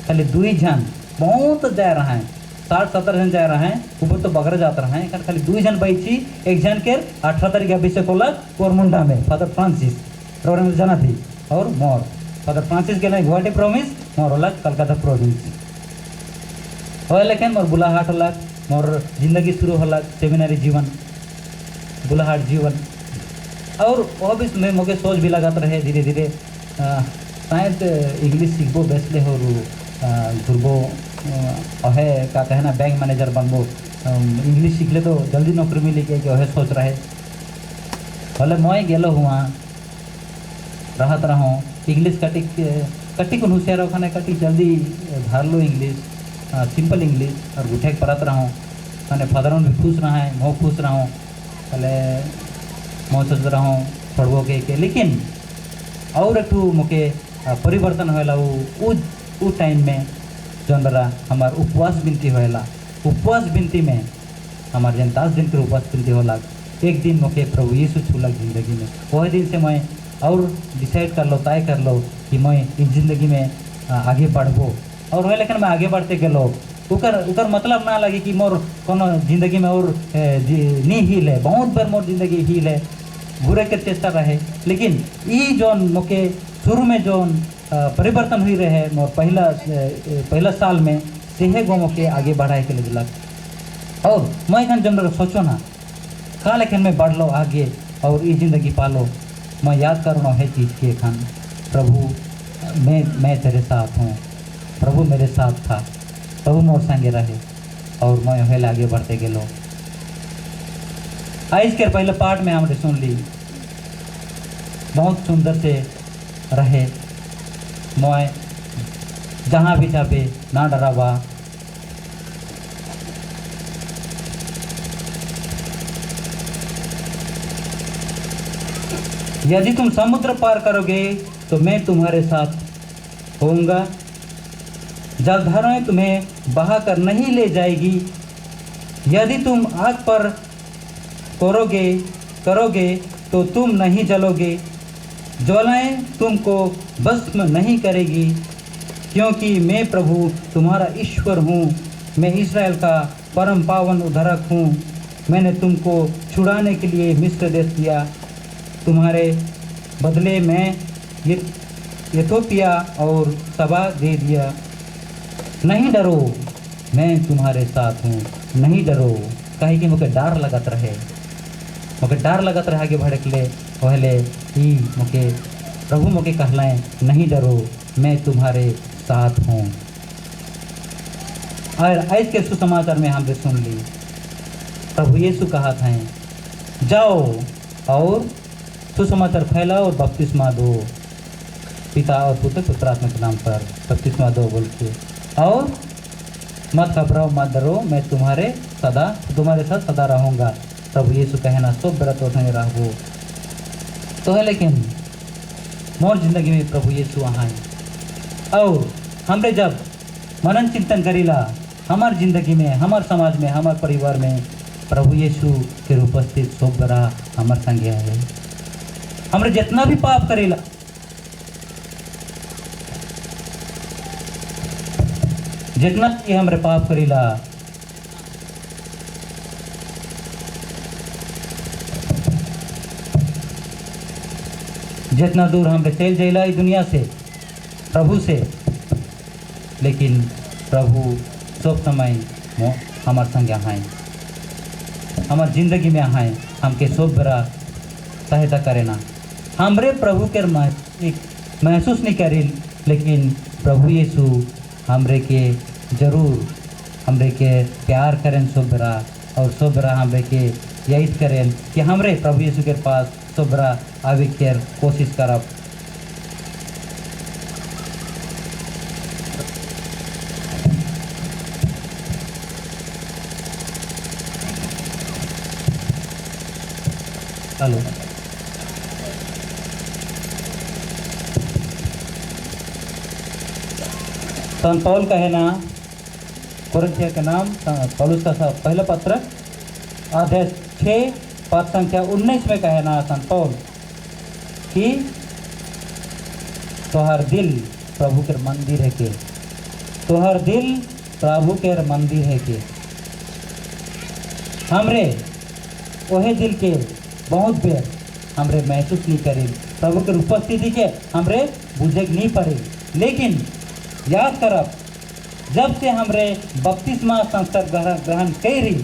खाली 2 जन बहुत जा रहा है 60-70 जन जा रहे हैं ऊपर तो बगरा जाता रहे हैं खाली 2 जन बैठी एक जन के 18 तारीख अभिषेक होला कोरमुंडा में फादर फ्रांसिस प्रोग्राम जाना थी और मोर फादर फ्रांसिस के लिए गुवाहाटी प्रोविंस मोर होला कलकत्ता प्रोविंस हो लेकिन मोर बुलाहाट होला मोर जिंदगी शुरू होला सेमिनरी जीवन बुलाहाट जीवन और वह भी मैं मोके सोच भी लगाते रहे धीरे धीरे शायद इंग्लिश सीखबो बेसले हो घुरबो है का कहना बैंक मैनेजर बनबो इंग्लिश सीख ले तो जल्दी नौकरी मिली के वह सोच रहे भले मैं गेलो हुआ रहत रहूँ इंग्लिश कटी को होशियार रखने कटी जल्दी धार लो इंग्लिश सिंपल इंग्लिश और गुठे पढ़त रहूँ मैंने फादर भी खुश रहा है मैं खुश रहूँ पहले मैं सोच रहा हूँ पढ़बो के लेकिन और एक मुके परिवर्तन होएला उ टाइम में जौन बरा हमार उपवास बिनती होएला उपवास बिनती में हमार जन 10 दिन के उपवास बिनती होला एक दिन मुके प्रभु यीशु छूलक जिंदगी में वही दिन से मैं और डिसाइड कर लो तय कर लो कि मैं इस जिंदगी में आगे बढ़बो और वही लेकिन मैं आगे बढ़ते गेलो उकर मतलब ना लगे कि मोर कोनो जिंदगी में और नी हिल है बहुत बार मोर जिंदगी हिल है बुरे के चेष्टा रहे लेकिन ई जोन मोके शुरू में जोन परिवर्तन हुई रहे मोर पहला साल में सेहे गो मोके आगे बढ़ाए के लिए और मैं खान जन सोचो ना का लेकिन मैं बढ़ लो आगे और ये जिंदगी पालो मैं याद करो है चीज़ के खान प्रभु मैं तेरे साथ हूँ प्रभु मेरे साथ था प्रभु मोर संगे रहे और मैं हेल आगे बढ़ते गेलो आज के पहले पार्ट में हमने सुन ली बहुत सुंदर से रहे मैं जहाँ भी जाबे ना डरावा यदि तुम समुद्र पार करोगे तो मैं तुम्हारे साथ होऊंगा जलधाराएं तुम्हें बहा कर नहीं ले जाएगी यदि तुम आग पर करोगे तो तुम नहीं जलोगे ज्वालाएं तुमको भस्म नहीं करेगी क्योंकि मैं प्रभु तुम्हारा ईश्वर हूँ मैं इस्राएल का परम पावन उद्धारक हूँ मैंने तुमको छुड़ाने के लिए मिस्र देश दिया तुम्हारे बदले में इथियोपिया और सबा दे दिया नहीं डरो मैं तुम्हारे साथ हूँ नहीं डरो कहीं कि मुझे डर लगत रहे आगे भड़क ले पहले ही मुझे प्रभु मुझे कहलाएं नहीं डरो मैं तुम्हारे साथ हूँ और आज के सुसमाचार में हमने सुन ली प्रभु यीशु कहा था जाओ और सुसमाचार फैलाओ और बपतिस्मा दो पिता और पुत्र पुत्रात्मा के नाम पर बपतिस्मा दो बोल के और मत घबराओ मत डरो मैं तुम्हारे साथ सदा रहूँगा प्रभु यीशु कहना सब व्रत उठने रहबो तो है लेकिन मोर जिंदगी में प्रभु यीशु आए और हमरे जब मनन चिंतन करीला हमार जिंदगी में हमार समाज में हमार परिवार में प्रभु यीशु के उपस्थित सब बरा हमार संगे आए हमरे जितना भी पाप करेला जितना कि हमरे पाप करेला जितना दूर हमरे चल जाइला इस दुनिया से प्रभु से लेकिन प्रभु सब समय हमार संगे आए हमार जिंदगी में आए हमके सब बड़ा सहायता करे ना हमरे प्रभु के महसूस नहीं करी लेकिन प्रभु यीशु हमरे के जरूर हमरे के प्यार करें सब बड़ा और सब बड़ा हमरे के यही करें कि हमरे प्रभु यीशु के पास सब बड़ा आवे के कोशिश करब हेलो संत पौल का है ना कोरिन्थिया के नाम पौलुस का पहला पत्र अध्याय 6 पद संख्या 19 में कहे ना संत पौल कि तोहर दिल प्रभु के मंदिर है के तोहर दिल प्रभु के मंदिर है के हमरे वही दिल के बहुत बेर हमरे महसूस नहीं करी प्रभु के उपस्थिति के हमरे बुझे नहीं पड़े। लेकिन याद करब जब से हमरे बपतिस्मा संस्कार ग्रहण करी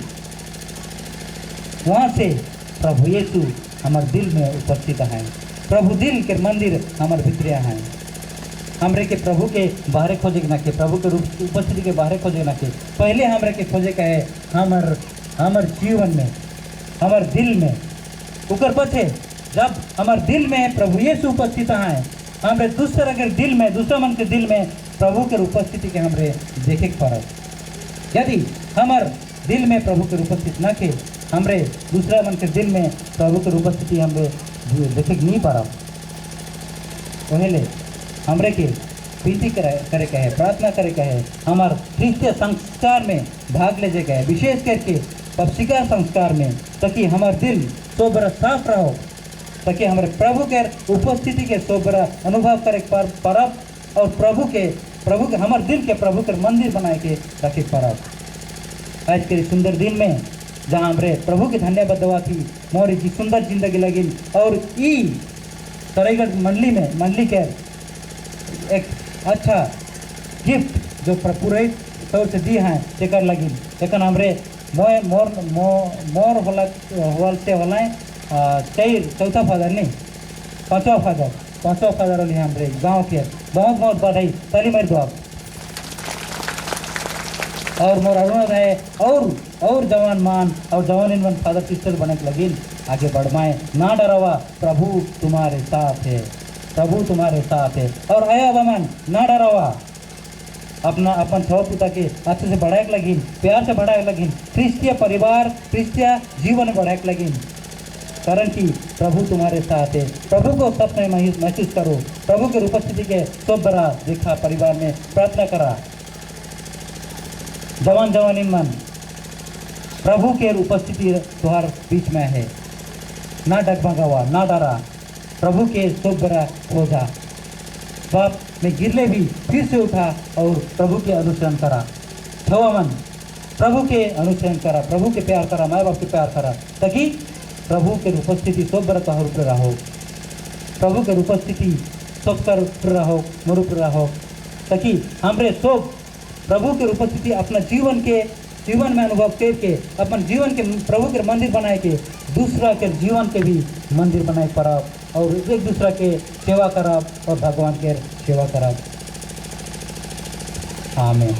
वहाँ से प्रभु यीशु हमारे दिल में उपस्थित है। प्रभु दिल के मंदिर हमारे भितरे हैं। हमरे के प्रभु के बाहर खोजे ना के प्रभु के रूप उपस्थिति के बाहर खोजे ना के पहले हमरे के खोजे का है हमर जीवन में हमार दिल में उकर पछे जब हमार दिल में प्रभु यीशु उपस्थित है हमरे दूसरा के दिल में दूसरा मन के दिल में प्रभु के उपस्थिति के हमरे देखे पड़त। यदि हमार दिल में प्रभु के उपस्थित न के हमरे दूसरा मन के दिल में प्रभु के उपस्थिति हमरे देखे नहीं पड़ब। पहले हमरे के प्रीति करे का है प्रार्थना करे का है हमार क्रिस्तीय संस्कार में भाग ले गए विशेष करके पक्षिका संस्कार में ताकि हमार दिल सोबरा साफ रहो ताकि हमारे प्रभु के उपस्थिति के सोबरा अनुभव करे परब और प्रभु के हमारे दिल के प्रभु के मंदिर बनाए के रखे परब। आज के सुंदर दिन में जहाँ हमारे प्रभु के धन्यवाद दवा थी मोर जी सुंदर जिंदगी लगी और ई सरायगढ़ मंडली के एक अच्छा गिफ्ट जो पुरोहित तौर से दी हैं तेकर लगी लेकिन हमरे मोर होल से होला चौथा फादर नहीं पाँचवा फादर वाली हमरे गांव के बहुत बधाई ताली मार दो आप। और मोर अनुरोध है और जवान मान और जवान इन फादर सिस्टर बने के लगी आगे बढ़वाएं ना डरावा प्रभु तुम्हारे साथ है प्रभु तुम्हारे साथ है। और आया बमन ना डरावा अपन छो पुता के अच्छे से बढ़ाए के लगी प्यार से बढ़ाए लगी क्रिस्तीय परिवार क्रिस्तीय जीवन बढ़ाए के लगी कारण कि प्रभु तुम्हारे साथ है। प्रभु को सब में महसूस करो प्रभु के उपस्थिति के सब बड़ा देखा परिवार में प्रार्थना करा जवान मन प्रभु के उपस्थिति तुम्हार बीच में है ना डगमगावा ना डरा प्रभु के सब बड़ा खोजा बाप में गिरले भी फिर से उठा और प्रभु के अनुसरण करा थवा मन प्रभु के अनुसरण करा प्रभु के प्यार करा माँ बाप के प्यार करा ताकि प्रभु के उपस्थिति सब बड़ा तोहर ऊपर रहो प्रभु के उपस्थिति सब कर ऊपर रहो मोर ऊपर रहो ताकि हमरे सब प्रभु के उपस्थिति अपना जीवन में अनुभव करके अपन जीवन के प्रभु के मंदिर बनाए के दूसरा के जीवन के भी मंदिर बनाए परब और एक दूसरा के सेवा करब और भगवान के सेवा करब। आमीन।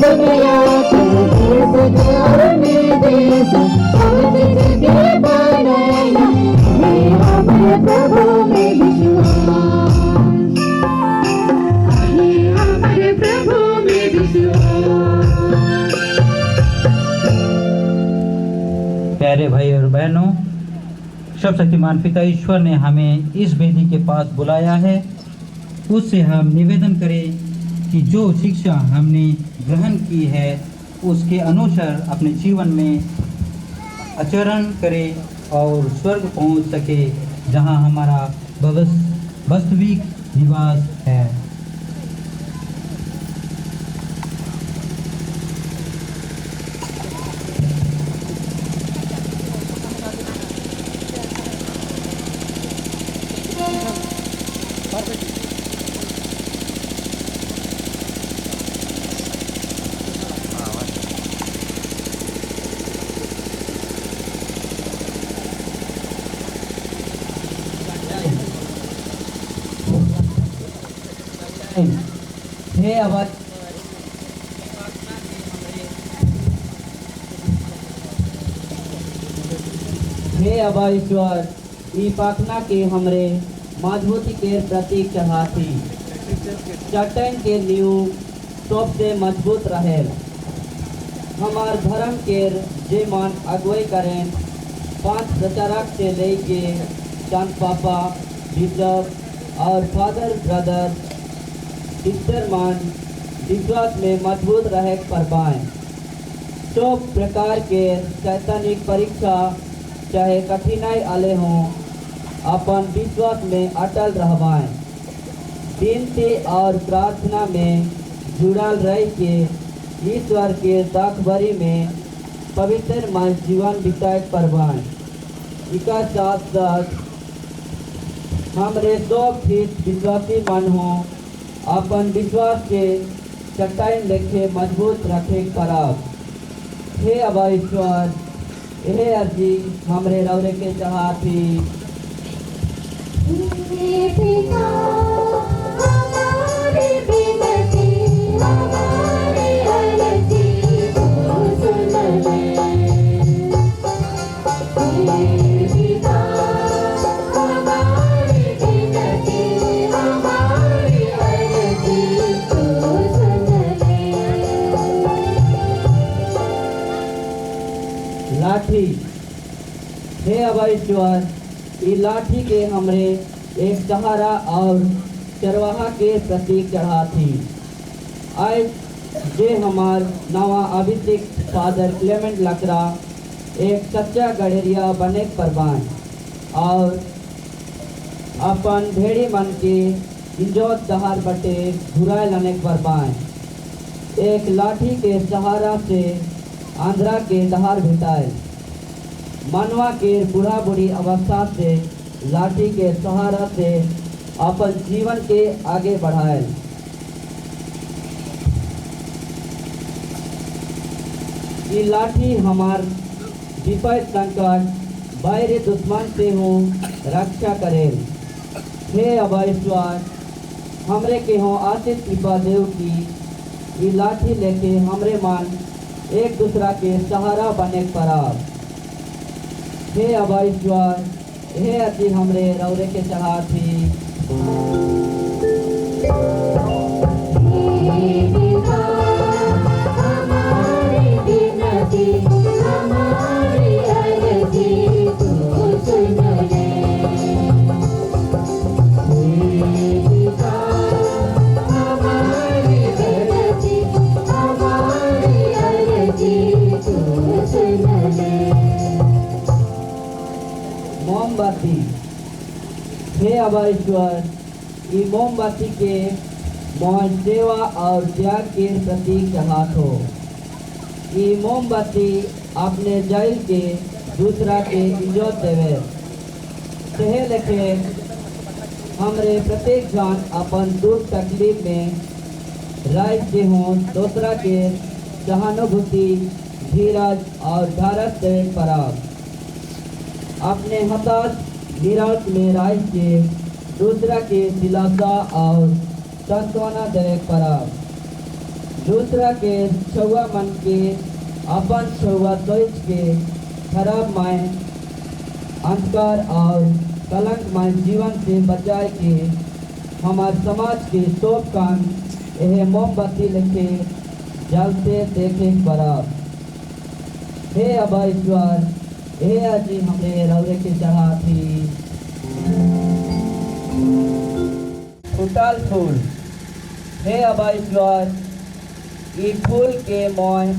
दुनिया प्यारे भाई और बहनों, सर्वशक्तिमान पिता ईश्वर ने हमें इस वेदी के पास बुलाया है। उससे हम निवेदन करें कि जो शिक्षा हमने ग्रहण की है उसके अनुसार अपने जीवन में आचरण करें और स्वर्ग पहुंच सके, जहां हमारा वास्तविक निवास है। हे आवाज हे अबा ईश्वर ई पाखना के हमरे मजबूती के प्रतीक चढ़ाती चट्टान के नींव सबसे मजबूत रहे। हमार धर्म के जे मान अगुवाई करें 5 प्रचारक से लेके चंद पापा बिशप और फादर ब्रदर सिस्टर मान विश्वास में मजबूत रहे परवाएं। सब प्रकार के शैतानिक परीक्षा चाहे कठिनाई आले हों, अपन विश्वास में अटल रहवाएं। विनती और प्रार्थना में जुड़ल रह के ईश्वर के दाखबरी में पवित्र मन जीवन बिताए परवाएं। इका साथ साथ हमरे 100% विश्वासी मन हों, अपन विश्वास के चट्टान लेके मजबूत रखे करब। हे अबा ईश्वर, यह अर्जी हमरे रौरे के चाहती। लाठी। हे अबा ईश्वर, ई लाठी के हमरे एक सहारा और चरवाहा के प्रतीक चढ़ाती। आज जे हमार नवा अभिषेक फादर क्लेमेंट लकड़ा एक सच्चा गढ़ेरिया बने परवान और अपन भेड़ी मन के इज्जत दहार बटे घुराए लाने परवान। एक लाठी के सहारा से आंध्रा के दहार भेटाए। मनवा के बूढ़ा बूढ़ी अवस्था से लाठी के सहारा से अपन जीवन के आगे बढ़ाए। ये लाठी हमार विपद संकट बाहरी दुश्मन से हो रक्षा करे। हे अबा ईश्वर, हमरे के हो आशीष कृपा देव की ये लाठी लेके हमरे मान एक दूसरा के सहारा बने पड़ा। हे अबा ईश्वर, हे अति हमरे रौरे के चढ़ाती। मोमबत्ती। हे अबा ईश्वर, ई मोमबत्ती के मोहन सेवा और त्याग के प्रतीक चढ़ात हो। ई मोमबत्ती अपने जल के दूसरा के इज्जत देवे। कहे लिखे हमरे प्रत्येक जान अपन दुख तकलीफ में राज के हों दूसरा के सहानुभूति धीरज और ढारस देवे पराब। अपने हताश निराश में राज के दूसरा के दिलासा और सांत्वना देवे पराब। दूसरा के छुआ मन के अपन छुआ सोच के खराब माय अंधकार और कलंकमय जीवन से बचाए के हमारे समाज के सब कान यह मोमबत्ती लेके जलते देखे परब। हे अबा ईश्वर, हे अजी हमरे रौरे के चाहती फुटल फूल। हे अबा ईश्वर, ई फूल के मोय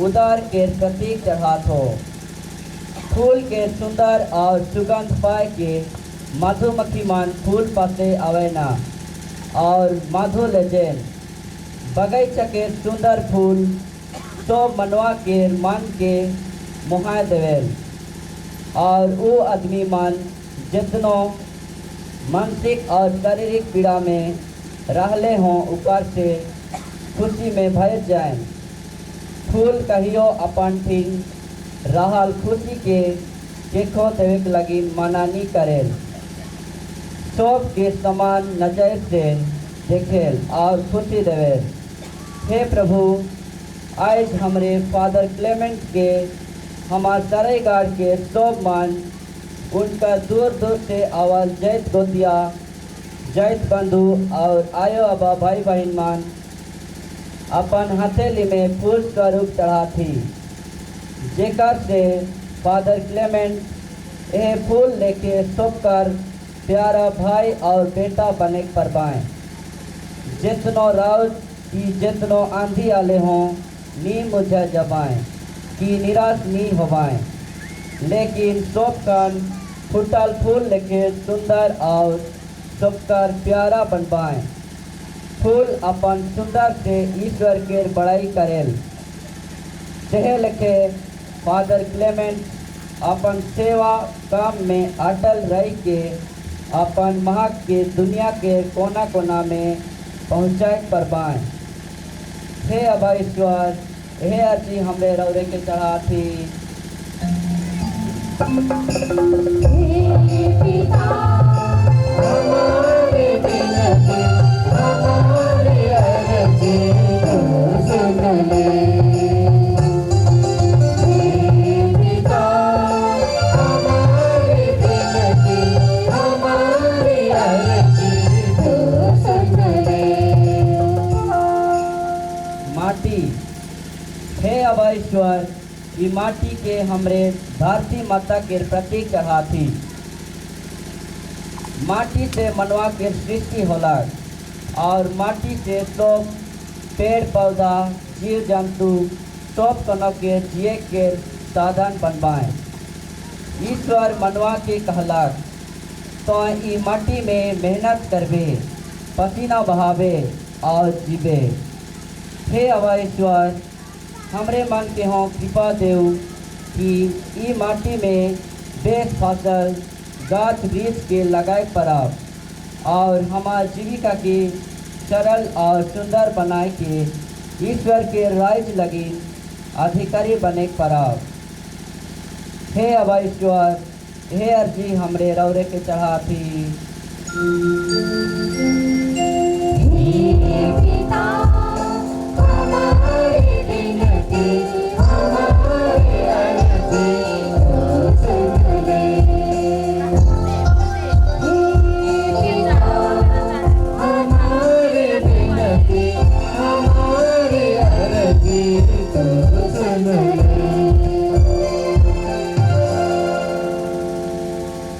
उदार के प्रतीक चढ़ात हो। फूल के सुंदर और सुगंध पाए के मधुमक्खी मान फूल पासे आवेना और मधु लेजेन। बगीचा के सुंदर फूल तो मनवा के मन के मुहा देवेल और वो आदमी मन जितनो मानसिक और शारीरिक पीड़ा में रहले हों ऊपर से खुशी में भर जाए। फूल कहियो अपन ठीक रहल खुशी के देखो देवे लगी मनानी करेल, सब के समान नजर से देखेल और खुशी देवेल। हे प्रभु, आज हमरे फादर क्लेमेंट के हमार सरायगढ़ के सब मान उनका दूर दूर से आवाज जैत गोतिया जैत बंधु और आयो अबा भाई बहन मान अपन हथेली में फूल स्वरूप चढ़ा थी, जेकर से फादर क्लेमेंट यह फूल लेके सबकर प्यारा भाई और बेटा बने पर पाए। जितनो राउत की जितनो आंधी आले हों नी मुझे जबाएं कि निराश नी होवाएं, लेकिन सबकर फुटल फूल लेके सुंदर और सबकर प्यारा बनवाएं। फूल अपन सुंदर से ईश्वर के बड़ाई करेल। चहे लिखे फादर क्लेमेंट अपन सेवा काम में अटल रह के अपन महक के दुनिया के कोना कोना में पहुँचाए परबाएं। हे अबा ईश्वर, हे अर्जी हमरे रौरे के चढ़ाती। माटी। हे अबा ईश्वर, ई माटी के हमरे धरती माता के प्रतीक चढ़ाती। माटी से मनवा के सृष्टि होला और माटी से सब पेड़ पौधा जीव जंतु सब कनों के जिए के साधन बनवाए। ईश्वर मनवा के कहला तो ई माटी में मेहनत करबे, पसीना बहावे और जीवे। हे अबा ईश्वर, हमरे मन के हों कृपा देव कि ई माटी में बेस फसल गाछ वृक्ष के लगाए परब और हमार जीविका के सरल और सुंदर बनाए के ईश्वर के राज लगी अधिकारी बने परब। हे अबा ईश्वर, हे अर्जी हमरे रौरे के चढ़ाती।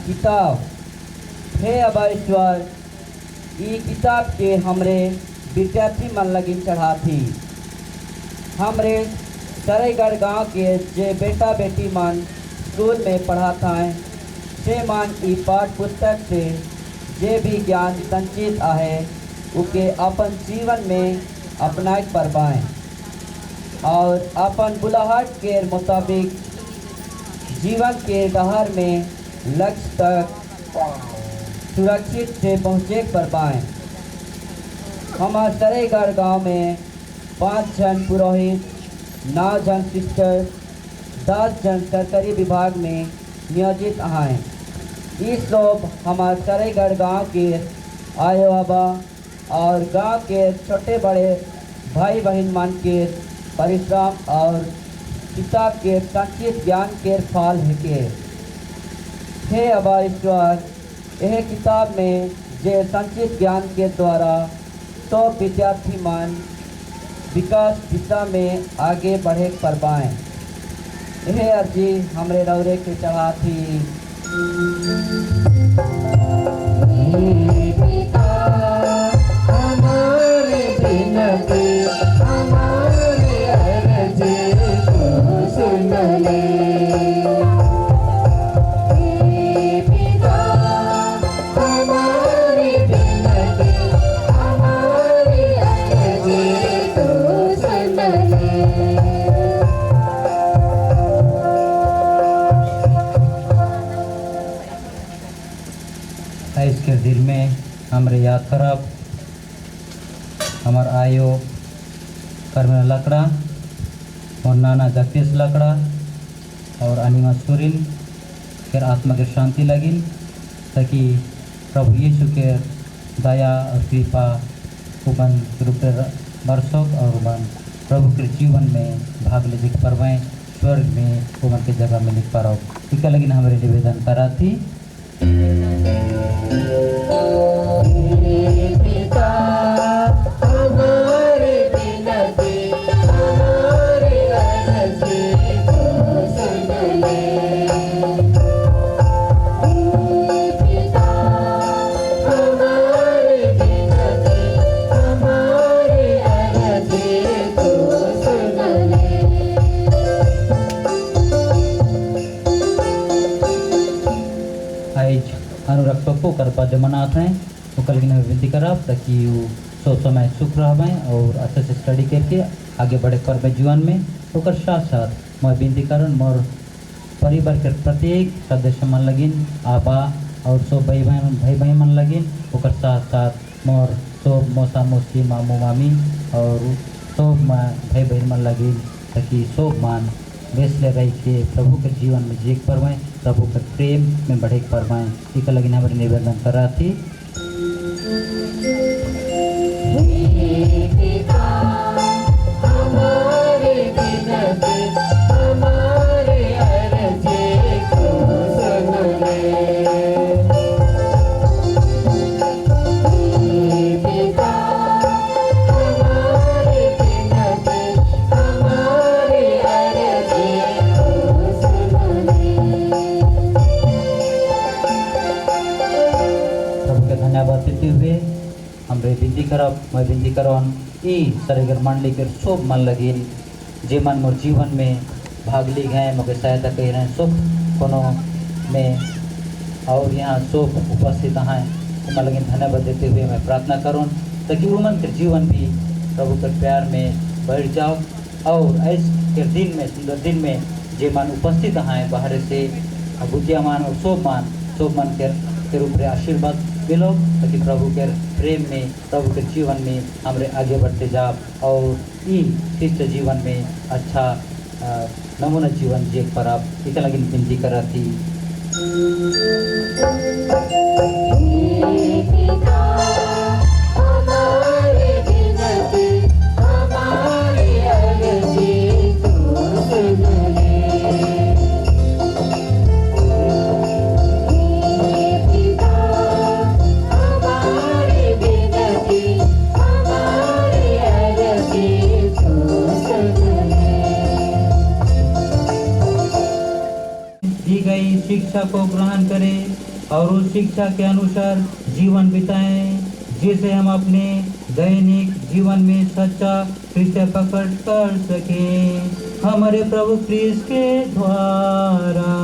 किताब। हे अबा ईश्वर, ई किताब के हमरे विद्यार्थी मन लगी चढ़ाती। हमरे सरायगढ़ गांव के जे बेटा बेटी मन स्कूल में पढ़ाता है से मन ई पाठ पुस्तक से जे भी ज्ञान संचित आहे उके अपन जीवन में अपनाए परबाएं और अपन बुलाहट के मुताबिक जीवन के डहर में लक्ष्य तक सुरक्षित से पहुँचे परबाएं। हमारे सरायगढ़ गांव में 5 जन पुरोहित, 9 जन सिस्टर, 10 जन सरकारी विभाग में नियोजित हैं। इस लोग हमारे सरायगढ़ गांव के आयो अबा और गांव के छोटे बड़े भाई बहन मान के परिश्रम और पिता के संचित ज्ञान के फल है के हे अबा ईश्वर यह किताब में जे संचित ज्ञान के द्वारा तो विद्यार्थी मान विकास दिशा में आगे बढ़े पर पाएँ यह अर्जी हमरे रौरे के चढ़ा थी। इसके दिल में हमरे याद करब हमार आयो कर्मन लकड़ा और नाना जगदीश लकड़ा और अनिमा सुरिन फिर आत्मा के शांति लगिन ताकि प्रभु यीशु के दया और कृपा उबन रूप बरसों और उबन प्रभु के जीवन में भाग ले दिख परवाएँ स्वर्ग में उबन के जगह में लिख पारो इसका लगिन हमारे निवेदन करा थी। अनुरक्षक को करपा जमानात हैं वो कल की विनती करब ताकि वो सोच समय सुख रह और अच्छे से स्टडी करके आगे बढ़े पर जीवन में और साथ साथ मैं विनती करन मोर परिवार के प्रत्येक सदस्य मन लगिन आबा और सब भाई भाई मन लगिन और साथ साथ मोर सब मौसा मौसी मामू मामी और सब भाई बहन मन लगिन ताकि सब मान बेसले रह के प्रभु के जीवन में जीक परवाएँ प्रभु के प्रेम में बढ़े परवाएँ इक लगिन हमारे निवेदन करा थी। हमरे विनती करब मैं विनती करवन ई सरेगर मंडली के सब मन लगिन जे मन मोर जीवन में भाग ली गए मगे सहायता कह रहे सब कोनो में और यहाँ सब उपस्थित हैं मन लगिन धन्यवाद देते हुए मैं प्रार्थना करूँ ताकि उमन के जीवन भी प्रभु के प्यार में बढ़ जाओ और ऐसे के दिन में सुंदर दिन में जे मन उपस्थित हैं बाहर से बुद्धिमान और सब मन के रूप में आशीर्वाद मिलो ताकि प्रभु के प्रेम में प्रभु के जीवन में हमरे आगे बढ़ते जाओ और ई शिष्ट जीवन में अच्छा नमूना जीवन जी पर आप इतना लगी विनती करा थी। शिक्षा को ग्रहण करें और उस शिक्षा के अनुसार जीवन बिताएं जिसे हम अपने दैनिक जीवन में सच्चा कृत्य पकड़ कर सकें हमारे प्रभु क्रिस्त के द्वारा।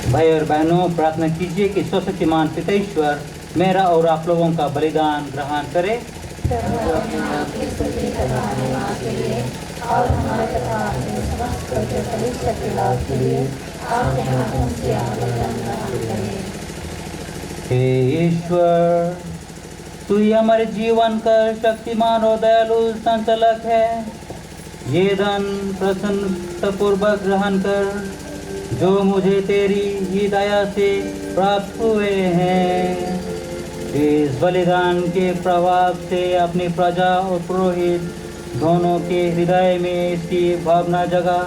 भाई और बहनों, प्रार्थना कीजिए कि सर्वशक्तिमान पिता ईश्वर मेरा और आप लोगों का बलिदान ग्रहण करे। प्रभु अपने नाम की स्तुति करवाने के लिए और हमारे तथा अपने समस्त कलीसिया के लाभ के लिए आपके हाथों से आवेदन ग्रहण करें। हे ईश्वर, तू ही हमारे जीवन का शक्तिमान और दयालु संचालक है। ये दान प्रसन्नतापूर्वक ग्रहण कर जो मुझे तेरी ही दया से प्राप्त हुए हैं। इस बलिदान के प्रभाव से अपनी प्रजा और पुरोहित दोनों के हृदय में इसकी भावना जगा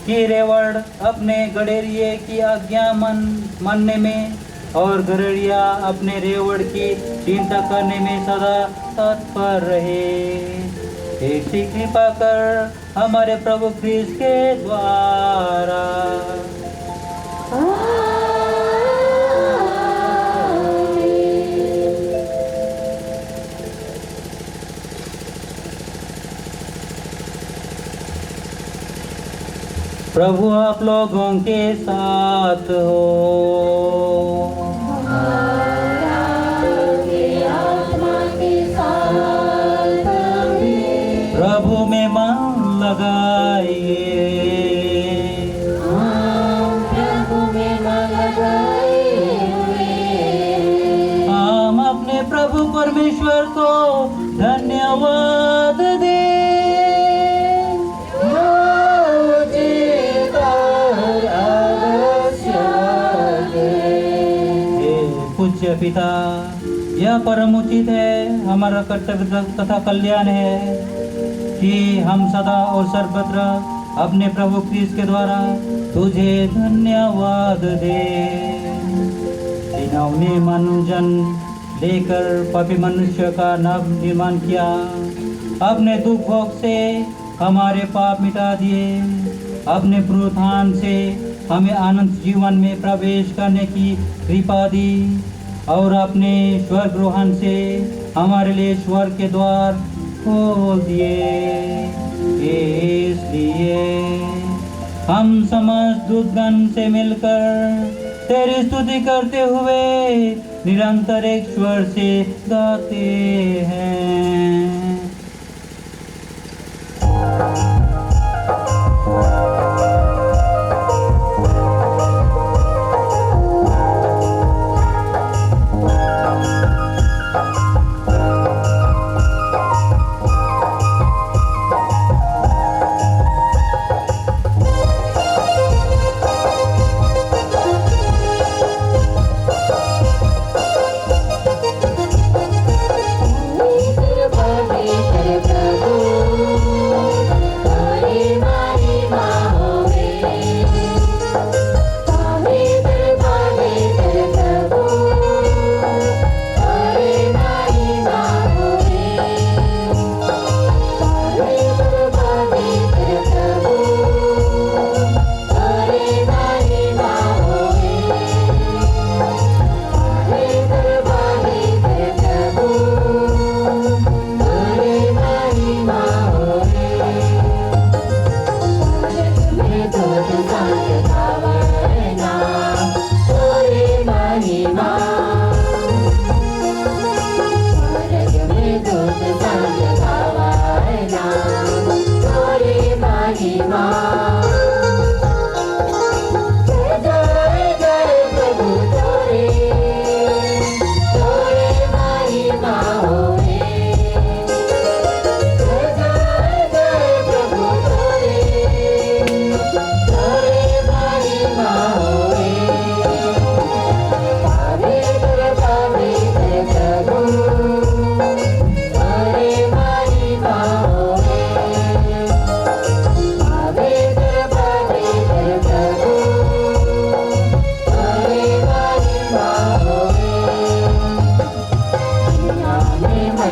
कि रेवड़ अपने गडेरिये की आज्ञा मानने में और गडेरिया अपने रेवड़ की चिंता करने में सदा तत्पर रहे। ऐसी कृपा कर हमारे प्रभु ख्रीस्त के द्वारा। प्रभु आप लोगों के साथ हो। प्रभु में मन लगाइए। हम अपने प्रभु परमेश्वर को धन्यवाद दें। पूज्य पिता, यह परम उचित है, हमारा कर्तव्य तथा कल्याण है कि हम सदा और सर्वत्र अपने प्रभु ख्रीस्त के द्वारा तुझे धन्यवाद दें। जिन्होंने मनुजन लेकर पापी मनुष्य का नव निर्माण किया, अपने दुख भोग से हमारे पाप मिटा दिए, अपने पुनरुत्थान से हमें अनंत जीवन में प्रवेश करने की कृपा दी और अपने स्वर्ग रोहन से हमारे लिए स्वर्ग के द्वार खोल दिए। इसलिए हम समस्त दूतगण से मिलकर तेरी स्तुति करते हुए निरंतर एक स्वर से गाते हैं। प्रभु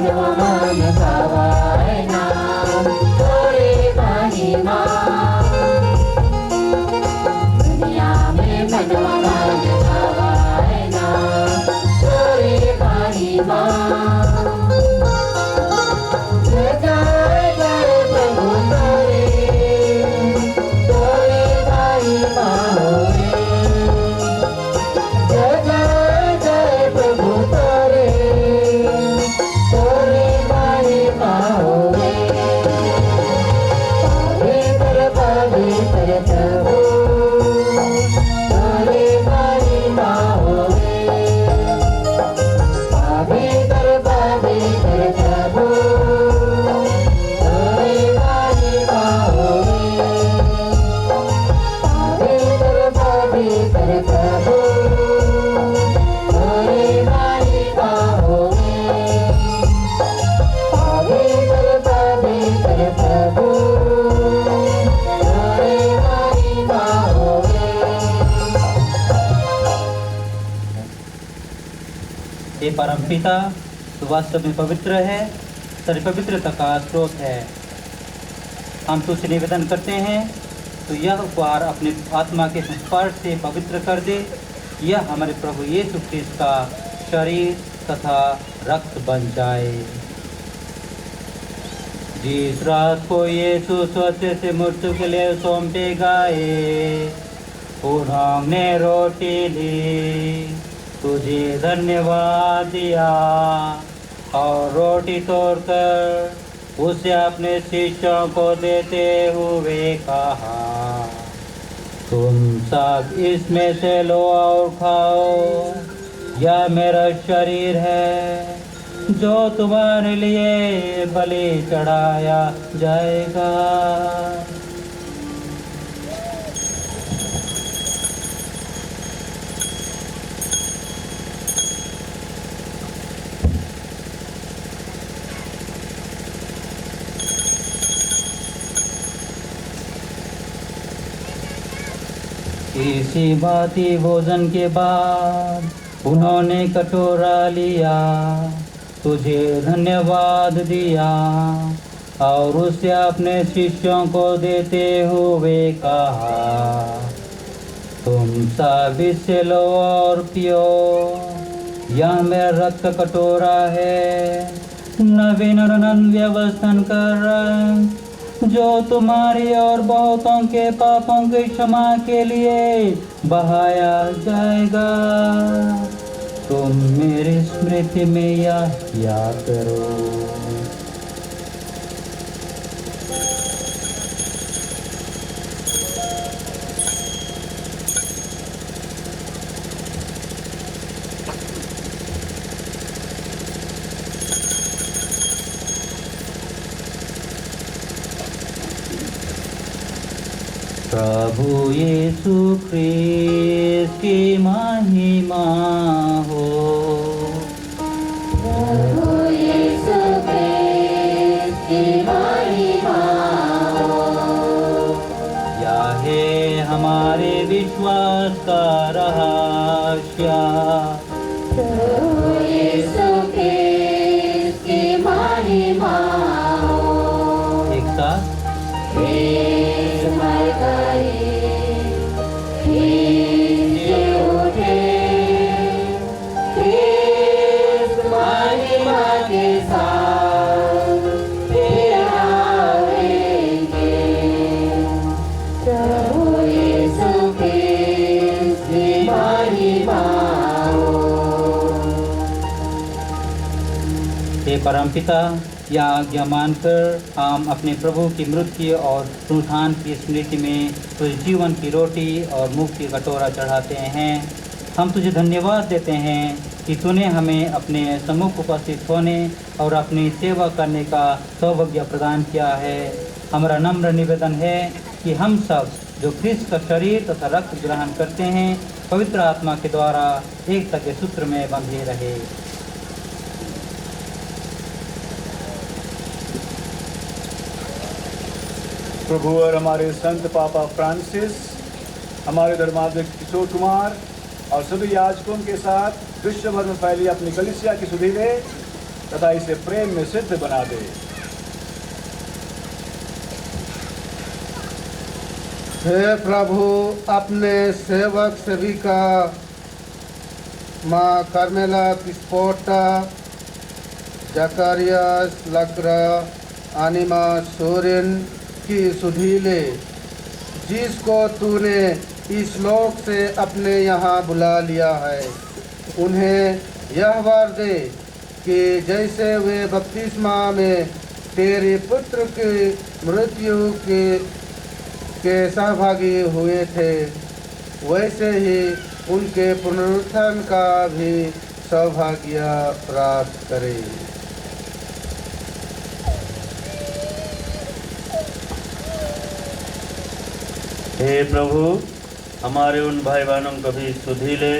मनोमन भावाए नाम तोरे महिमा दुनिया में मनोमन भावाए नाम तोरे महिमा जय जय जय प्रभु तोरे तोरे महिमा होए जय जय जय प्रभु तोरे तोरे महिमा होए पवित्र प्रभु तोरे महिमा होए पवित्र प्रभु तोरे महिमा होए पवित्र प्रभु तोरे महिमा होए पवित्र प्रभु तोरे महिमा होए। हे परमपिता, तू वास्तव में पवित्र है, तेरी पवित्रता का स्रोत है। हम तुझसे निवेदन करते हैं तो यह उपहार अपने आत्मा के स्पर्श से पवित्र कर दे। यह हमारे प्रभु यीशु ख्रिस्त का शरीर तथा रक्त बन जाए। जिस रात को यीशु स्वच्छ से मृत्यु के लिए सौंपे गए, उन्होंने रोटी ली, तुझे धन्यवाद दिया और रोटी तोड़कर उसे अपने शिष्यों को देते हुए कहा, तुम सब इसमें से लो और खाओ, यह मेरा शरीर है जो तुम्हारे लिए बलि चढ़ाया जाएगा। इसी भांति भोजन के बाद उन्होंने कटोरा लिया, तुझे धन्यवाद दिया और उसे अपने शिष्यों को देते हुए कहा, तुम सब इससे लो और पियो, यह मेरा रक्त का कटोरा है, नवीन और अनंत व्यवस्था कर जो तुम्हारी और बहुतों के पापों की क्षमा के लिए बहाया जाएगा। तुम मेरी स्मृति में यह याद करो। प्रभु यीशु ख्रिस्त की महिमा हो। प्रभु यीशु ख्रिस्त की महिमा हो। यह है हमारे विश्वास का रहस्य। प्रभु यीशु ख्रिस्त की महिमा हो। एक साथ मर गए, जी उठे, ख्रिस्त महिमा के साथ फिर आएंगे। प्रभु यीशु ख्रिस्त की महिमा हो। हे परमपिता, यह आज्ञा मानकर हम अपने प्रभु की मृत्यु और पुनरुत्थान की स्मृति में तुझे जीवन की रोटी और मुक्ति का कटोरा चढ़ाते हैं। हम तुझे धन्यवाद देते हैं कि तूने हमें अपने सम्मुख उपस्थित होने और अपनी सेवा करने का सौभाग्य प्रदान किया है। हमारा नम्र निवेदन है कि हम सब जो ख्रिस्त का शरीर तथा रक्त ग्रहण करते हैं, पवित्र आत्मा के द्वारा एकता के सूत्र में बंधे रहे। प्रभु और हमारे संत पापा फ्रांसिस, हमारे धर्माध्यक्ष किशोर कुमार और सभी याजकों के साथ विश्व भर में फैली अपनी कलीसिया की सुधि में तथा इसे प्रेम में सिद्ध बना दे। हे प्रभु, अपने सेवक सेविका माँ कार्मेला पिस्पोटा, जकारियास लकरा, आनिमा सोरेन की सुधि ले, जिसको तूने इस लोक से अपने यहाँ बुला लिया है। उन्हें यह वर दे कि जैसे वे बपतिस्मा में तेरे पुत्र की मृत्यु के सहभागी हुए थे, वैसे ही उनके पुनरुत्थान का भी सौभाग्य प्राप्त करे। हे प्रभु, हमारे उन भाई बहनों को भी सुधि ले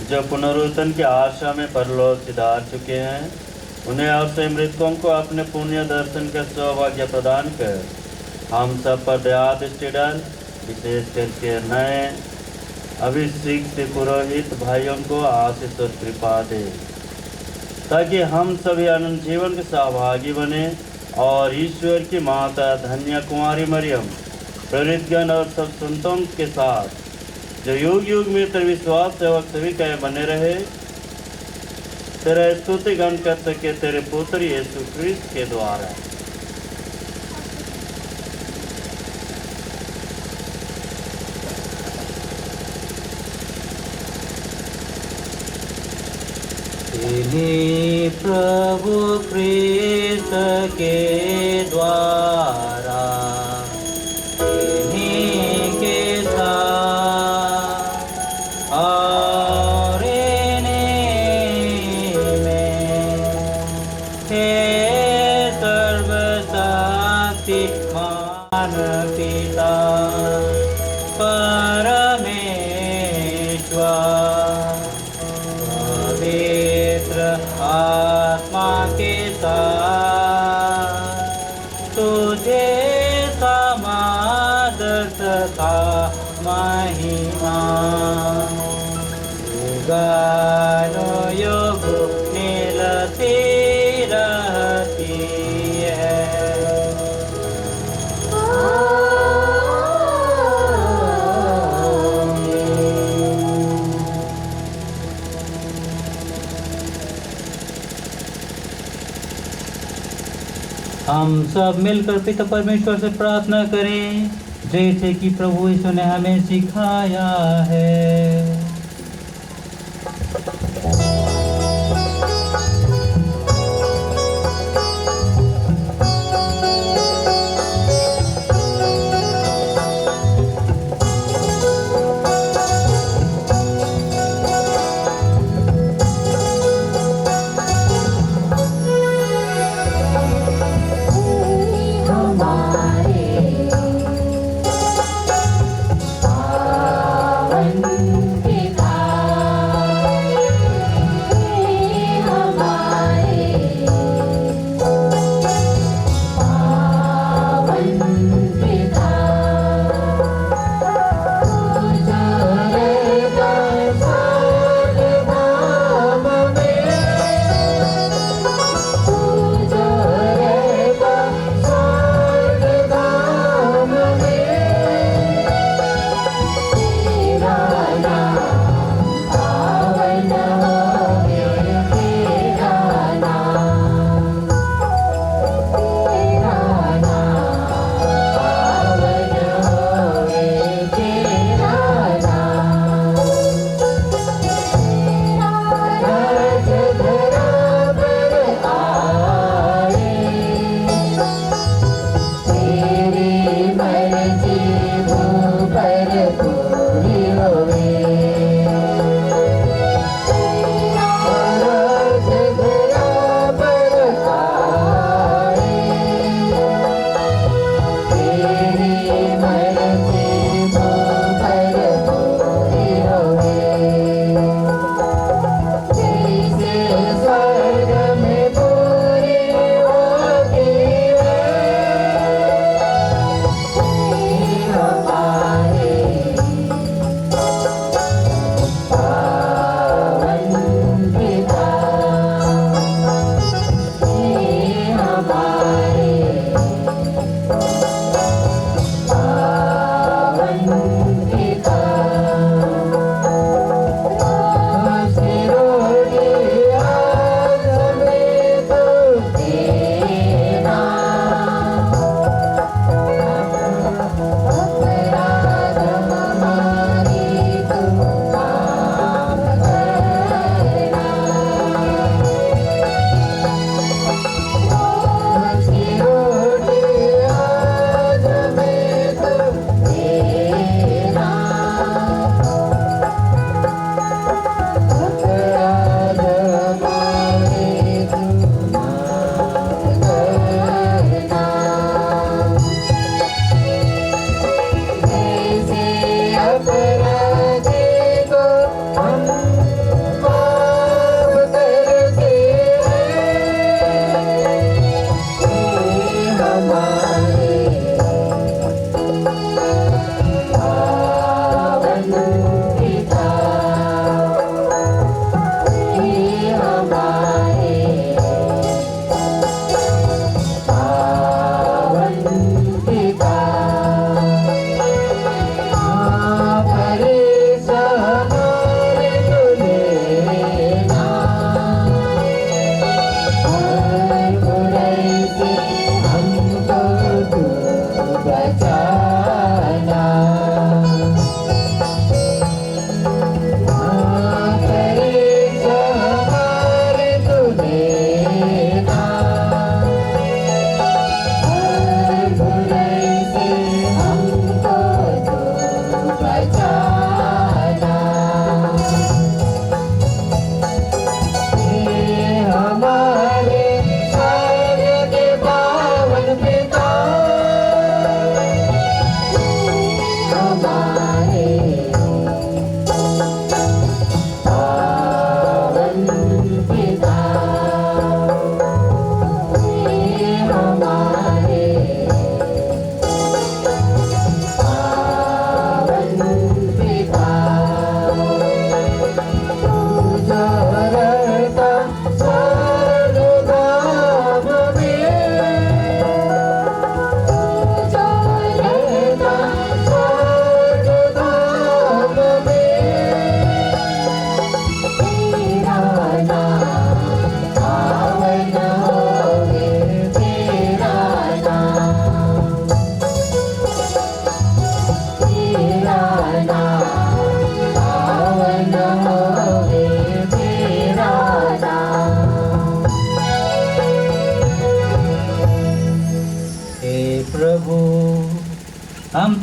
जो पुनरुत्थान की आशा में परलोक सिधार चुके हैं। उन्हें आपसे मृतकों को अपने पुण्य दर्शन का सौभाग्य प्रदान कर हम सब पर दया दृष्टि डाल, विशेष करके नए अभिषिक्त पुरोहित भाइयों को आशीष और कृपा दे, ताकि हम सभी अनंत जीवन के सहभागी बने और ईश्वर की माता धन्य कुमारी मरियम, प्रेरितगण और सब संतों के साथ जो युग युग में तेरे विश्वास सेवक सेविकाएं बने रहे, तेरा स्तुति गान कर सके तेरे पुत्र यीशु क्रिस्त के द्वारा। इन्हीं प्रभु क्रिस्त के द्वारा, इन्हीं के साथ और इन्हीं में हे सर्वशक्तिमान पिता परमेश्वर, पवित्र आत्मा के साथ तुझे समादर तथा महिमा युगानो युग मिलती रहती है। हम सब मिलकर पिता परमेश्वर से प्रार्थना करें, जैसे कि प्रभु यीशु ने हमें सिखाया है। हमारे पावन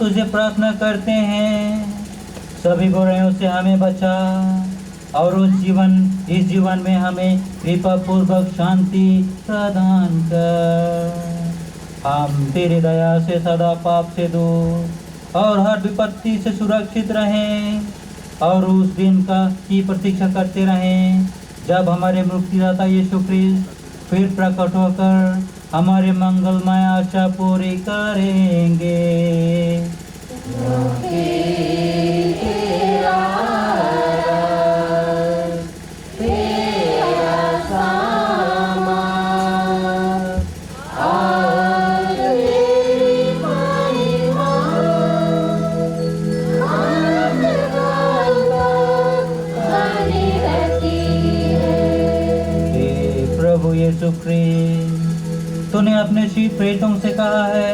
तुझे प्रार्थना करते हैं, सभी बुराइयों से हमें बचा और इस जीवन में हमें कृपा पूर्वक शांति प्रदान कर। हम तेरी दया से सदा पाप से दूर और हर विपत्ति से सुरक्षित रहें और उस दिन की प्रतीक्षा करते रहें जब हमारे मुक्तिदाता यीशु ख्रिस्त फिर प्रकट होकर हमारे मंगलमय आशा पूरी करेंगे। यीशु ख्रिस्त, तूने अपने शीत प्रेतों से कहा है,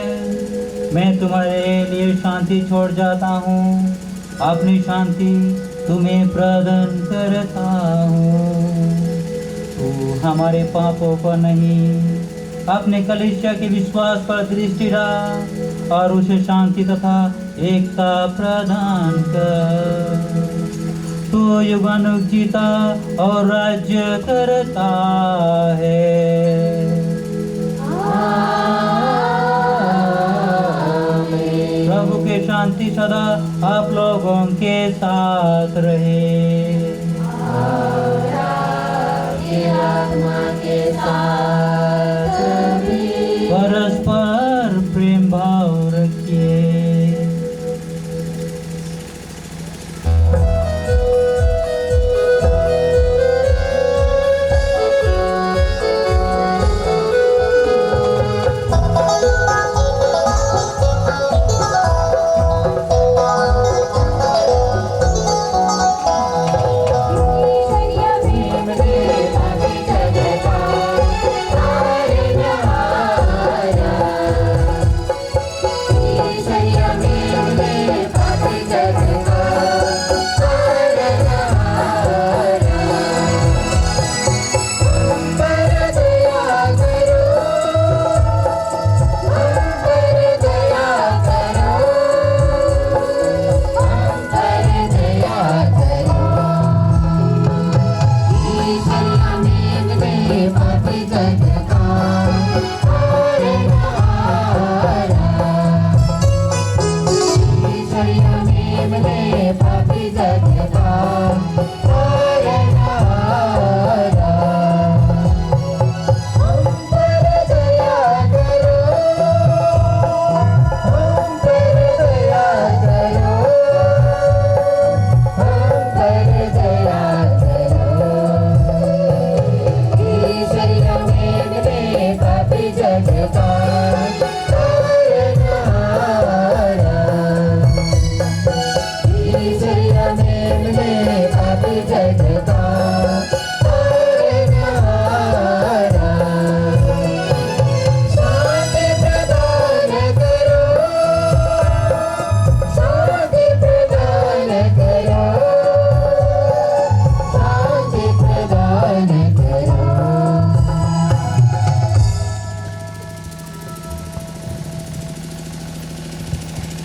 मैं तुम्हारे लिए शांति छोड़ जाता हूँ, अपनी शांति तुम्हें प्रदान करता हूँ। तू हमारे पापों पर नहीं, अपने कलीसिया के विश्वास पर दृष्टि डाल और उसे शांति तथा एकता प्रदान कर। तू युगानुग जीता और राज्य करता है। प्रभु की शांति सदा आप लोगों के साथ रहे। आत्मा के साथ परस्पर प्रेम भाव रखिए।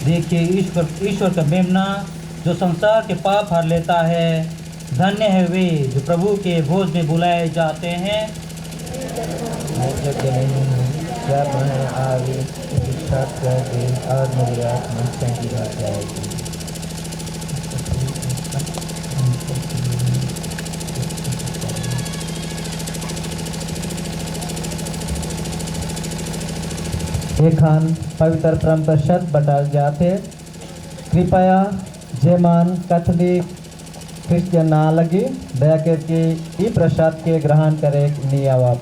देखिए ईश्वर का मेमना जो संसार के पाप हर लेता है। धन्य है वे जो प्रभु के भोज में बुलाए जाते हैं। और मेरी आत्मा शांति जाएगी। एखान पवित्र परम शब्द बटाल जाते कृपया जेमान कैथोलिक क्रिश्चियन ना लगी दया करके ई प्रसाद के ग्रहण करे नियावत।